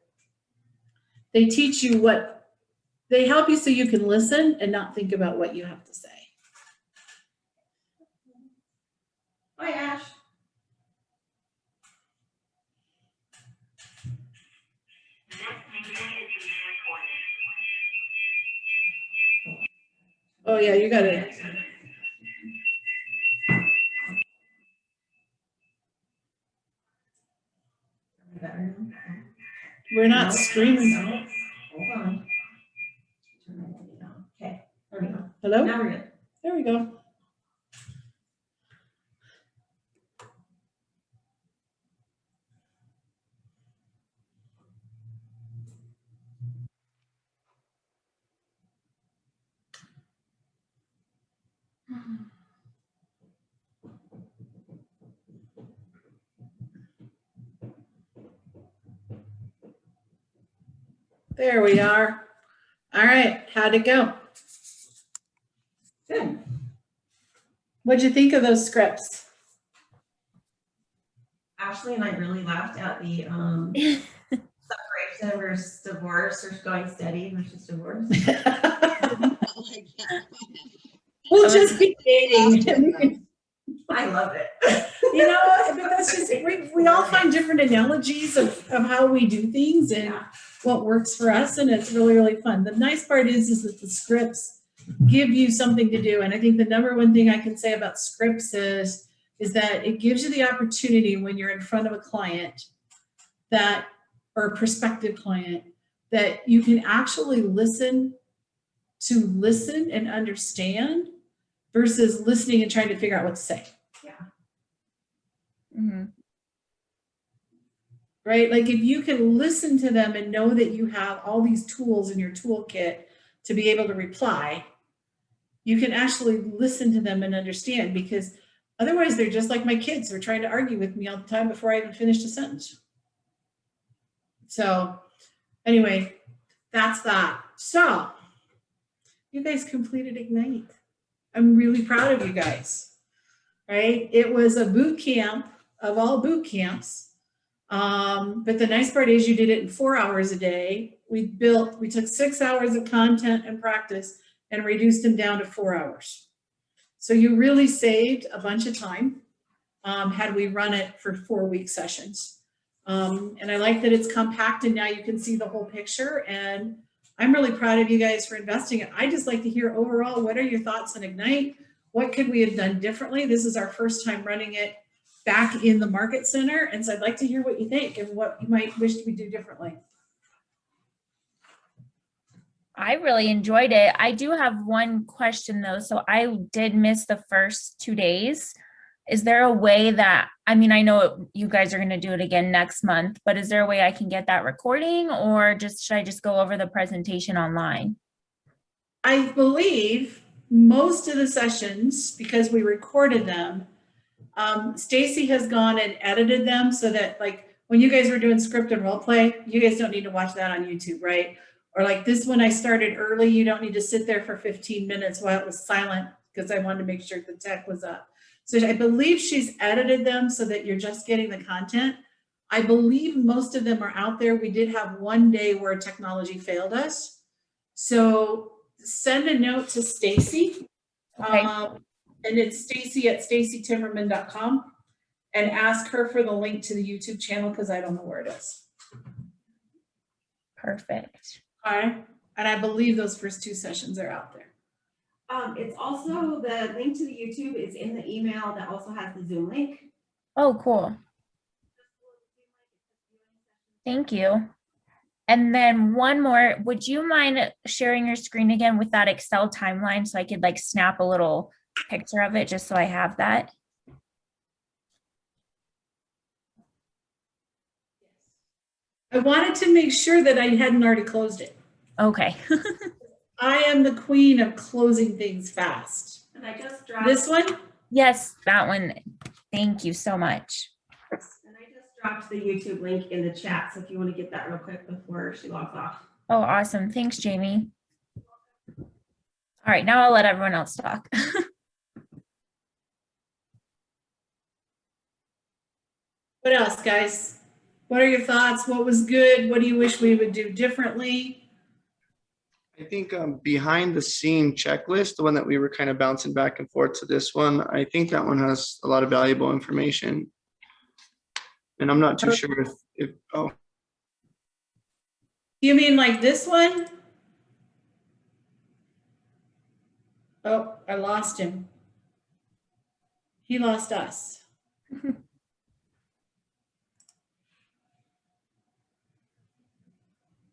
they teach you they help you so you can listen and not think about what you have to say. Bye, Ash. Oh yeah, you got it. We're not screaming. Hold on. Turn my volume down. Okay, there we go. Hello? Now we're good. There we go. There we are. All right, how'd it go? Good. What'd you think of those scripts? Ashley and I really laughed at the separation versus divorce, or going steady versus divorce. We'll just be dating. I love it. You know, but that's just, we all find different analogies of how we do things and Yeah. what works for us, and it's really, really fun. The nice part is that the scripts give you something to do. And I think the number one thing I can say about scripts is that it gives you the opportunity when you're in front of a client or a prospective client, that you can actually listen and understand versus listening and trying to figure out what to say. Mhm. right? Like if you can listen to them and know that you have all these tools in your toolkit to be able to reply, you can actually listen to them and understand, because otherwise they're just like my kids. They're trying to argue with me all the time before I even finished a sentence. So anyway, that's that. So you guys completed Ignite. I'm really proud of you guys, right? It was a boot camp of all boot camps. But the nice part is you did it in 4 hours a day. We took 6 hours of content and practice and reduced them down to 4 hours. So you really saved a bunch of time had we run it for 4-week sessions. And I like that it's compact and now you can see the whole picture, and I'm really proud of you guys for investing it. I just like to hear overall, what are your thoughts on Ignite? What could we have done differently? This is our first time running it back in the Market Center, and so I'd like to hear what you think and what you might wish we do differently. I really enjoyed it. I do have one question though. So I did miss the first 2 days. Is there a way that, I mean, I know you guys are going to do it again next month, but is there a way I can get that recording, or should I just go over the presentation online? I believe most of the sessions, because we recorded them, Stacy has gone and edited them so that, like, when you guys were doing script and role play, you guys don't need to watch that on YouTube, right? Or like this one, I started early. You don't need to sit there for 15 minutes while it was silent, because I wanted to make sure the tech was up. So I believe she's edited them so that you're just getting the content. I believe most of them are out there. We did have one day where technology failed us. So send a note to Stacy. Okay. And it's stacy@stacytimmerman.com, and ask her for the link to the YouTube channel, because I don't know where it is. Perfect. All right. And I believe those first 2 sessions are out there. It's also, the link to the YouTube is in the email that also has the Zoom link. Oh, cool. Thank you. And then one more, would you mind sharing your screen again with that Excel timeline so I could like snap a little picture of it just so I have that? I wanted to make sure that I hadn't already closed it. Okay. I am the queen of closing things fast. And I just dropped. This one? Yes, that one. Thank you so much. And I just dropped the YouTube link in the chat, so if you want to get that real quick before she logs off. Oh, awesome. Thanks, Jamie. All right, now I'll let everyone else talk. What else, guys? What are your thoughts? What was good? What do you wish we would do differently? I think behind the scene checklist, the one that we were kind of bouncing back and forth to this one, I think that one has a lot of valuable information. And I'm not too sure if oh. You mean like this one? Oh, I lost him. He lost us.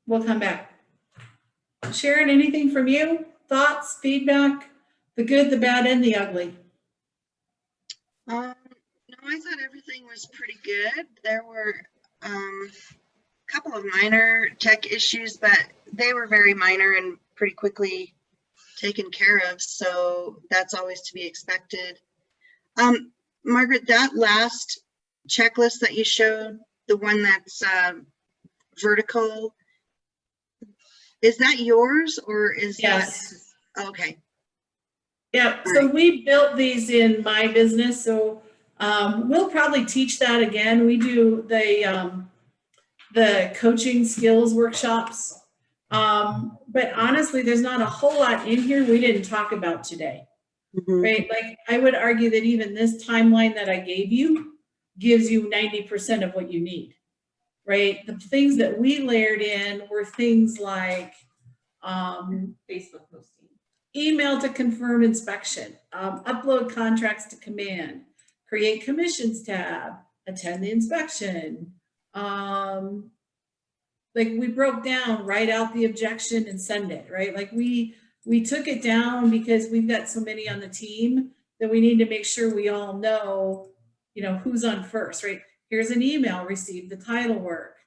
We'll come back. Sharon, anything from you? Thoughts, feedback, the good, the bad, and the ugly? No, I thought everything was pretty good. There were a couple of minor tech issues, but they were very minor and pretty quickly taken care of. So that's always to be expected. Margaret, that last checklist that you showed, the one that's vertical, is that yours or is Yes. that? Okay. Yeah, so we built these in my business, so we'll probably teach that again. We do the coaching skills workshops. But honestly, there's not a whole lot in here we didn't talk about today, right? Like I would argue that even this timeline that I gave you gives you 90% of what you need, right? The things that we layered in were things like Facebook posting. email to confirm inspection, upload contracts to command, create commissions tab, attend the inspection. Like we broke down, write out the objection and send it, right? Like we took it down because we've got so many on the team that we need to make sure we all know, you know, who's on first, right? Here's an email, received the title work.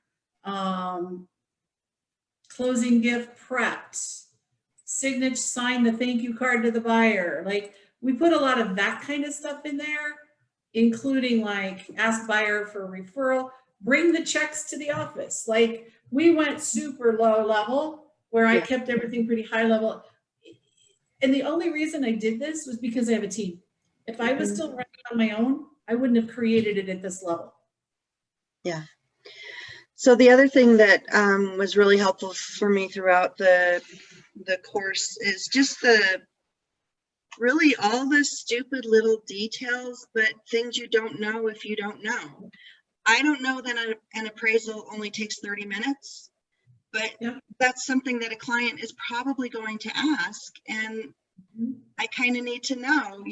Closing gift prepped, signature, sign the thank you card to the buyer. Like, we put a lot of that kind of stuff in there, including like ask buyer for referral, bring the checks to the office. Like, we went super low level where I kept everything pretty high level. And the only reason I did this was because I have a team. If I was still running on my own, I wouldn't have created it at this level. So the other thing that was really helpful for me throughout the course is just really all the stupid little details, but things you don't know if you don't know. I don't know that an appraisal only takes 30 minutes, but that's something that a client is probably going to ask. And I kind of need to know,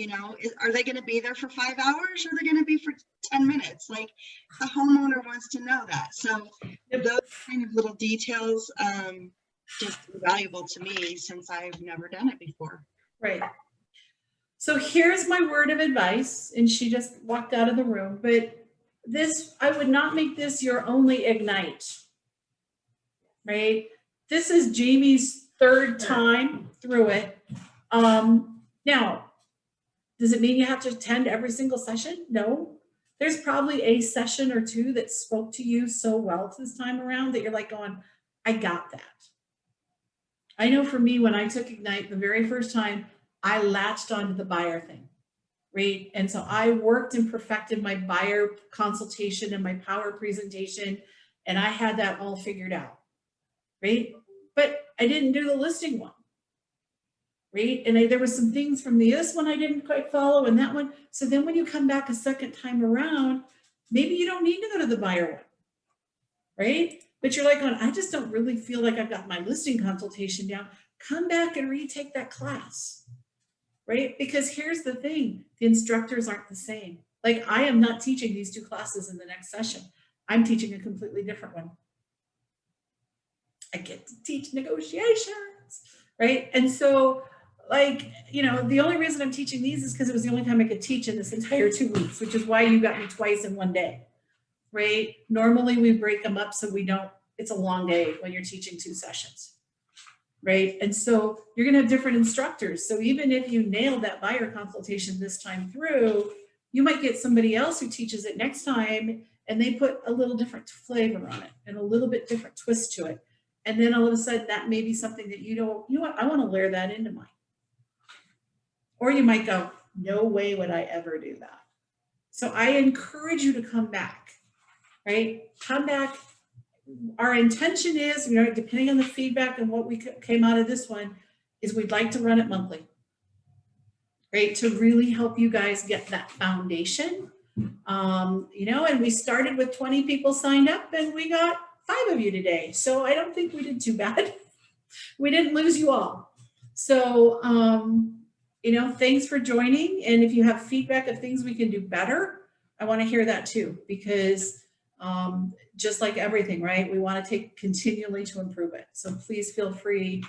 are they going to be there for 5 hours or are they going to be for 10 minutes? Like, the homeowner wants to know that. So those kind of little details just valuable to me since I've never done it before. Right. So here's my word of advice, and she just walked out of the room, but this, I would not make this your only Ignite, right? This is Jamie's third time through it. Now, does it mean you have to attend every single session? No. There's probably a session or two that spoke to you so well this time around that you're like going, I got that. I know for me, when I took Ignite the very first time, I latched onto the buyer thing, right? And so I worked and perfected my buyer consultation and my power presentation, and I had that all figured out, right? But I didn't do the listing one, right? And there was some things from this one I didn't quite follow, and that one. So then when you come back a second time around, maybe you don't need to go to the buyer one, right? But you're like, I just don't really feel like I've got my listing consultation down. Come back and retake that class, right? Because here's the thing, the instructors aren't the same. Like, I am not teaching these two classes in the next session. I'm teaching a completely different one. I get to teach negotiations, right? And so, like, the only reason I'm teaching these is because it was the only time I could teach in this entire 2 weeks, which is why you got me twice in one day, right? Normally we break them up so we don't, it's a long day when you're teaching 2 sessions, right? And so you're gonna have different instructors. So even if you nailed that buyer consultation this time through, you might get somebody else who teaches it next time and they put a little different flavor on it and a little bit different twist to it. And then all of a sudden that may be something that you know what, I wanna layer that into mine. Or you might go, no way would I ever do that. So I encourage you to come back, right? Come back. Our intention is, depending on the feedback and what we came out of this one, is we'd like to run it monthly, right? To really help you guys get that foundation. And we started with 20 people signed up and we got 5 of you today. So I don't think we did too bad. We didn't lose you all. So, thanks for joining. And if you have feedback of things we can do better, I want to hear that too, because just like everything, right? We want to take continually to improve it. So please feel free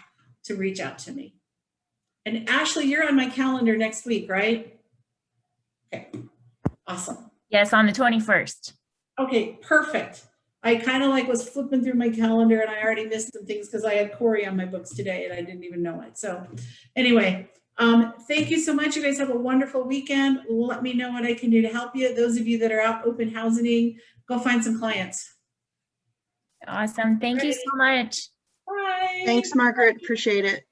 to reach out to me. And Ashley, you're on my calendar next week, right? Okay, awesome. Yes, on the 21st. Okay, perfect. I kind of was flipping through my calendar and I already missed some things because I had Corey on my books today and I didn't even know it. So anyway, thank you so much. You guys have a wonderful weekend. Let me know what I can do to help you. Those of you that are out open housing, go find some clients. Awesome. Thank you so much. Bye. Thanks, Margaret. Appreciate it.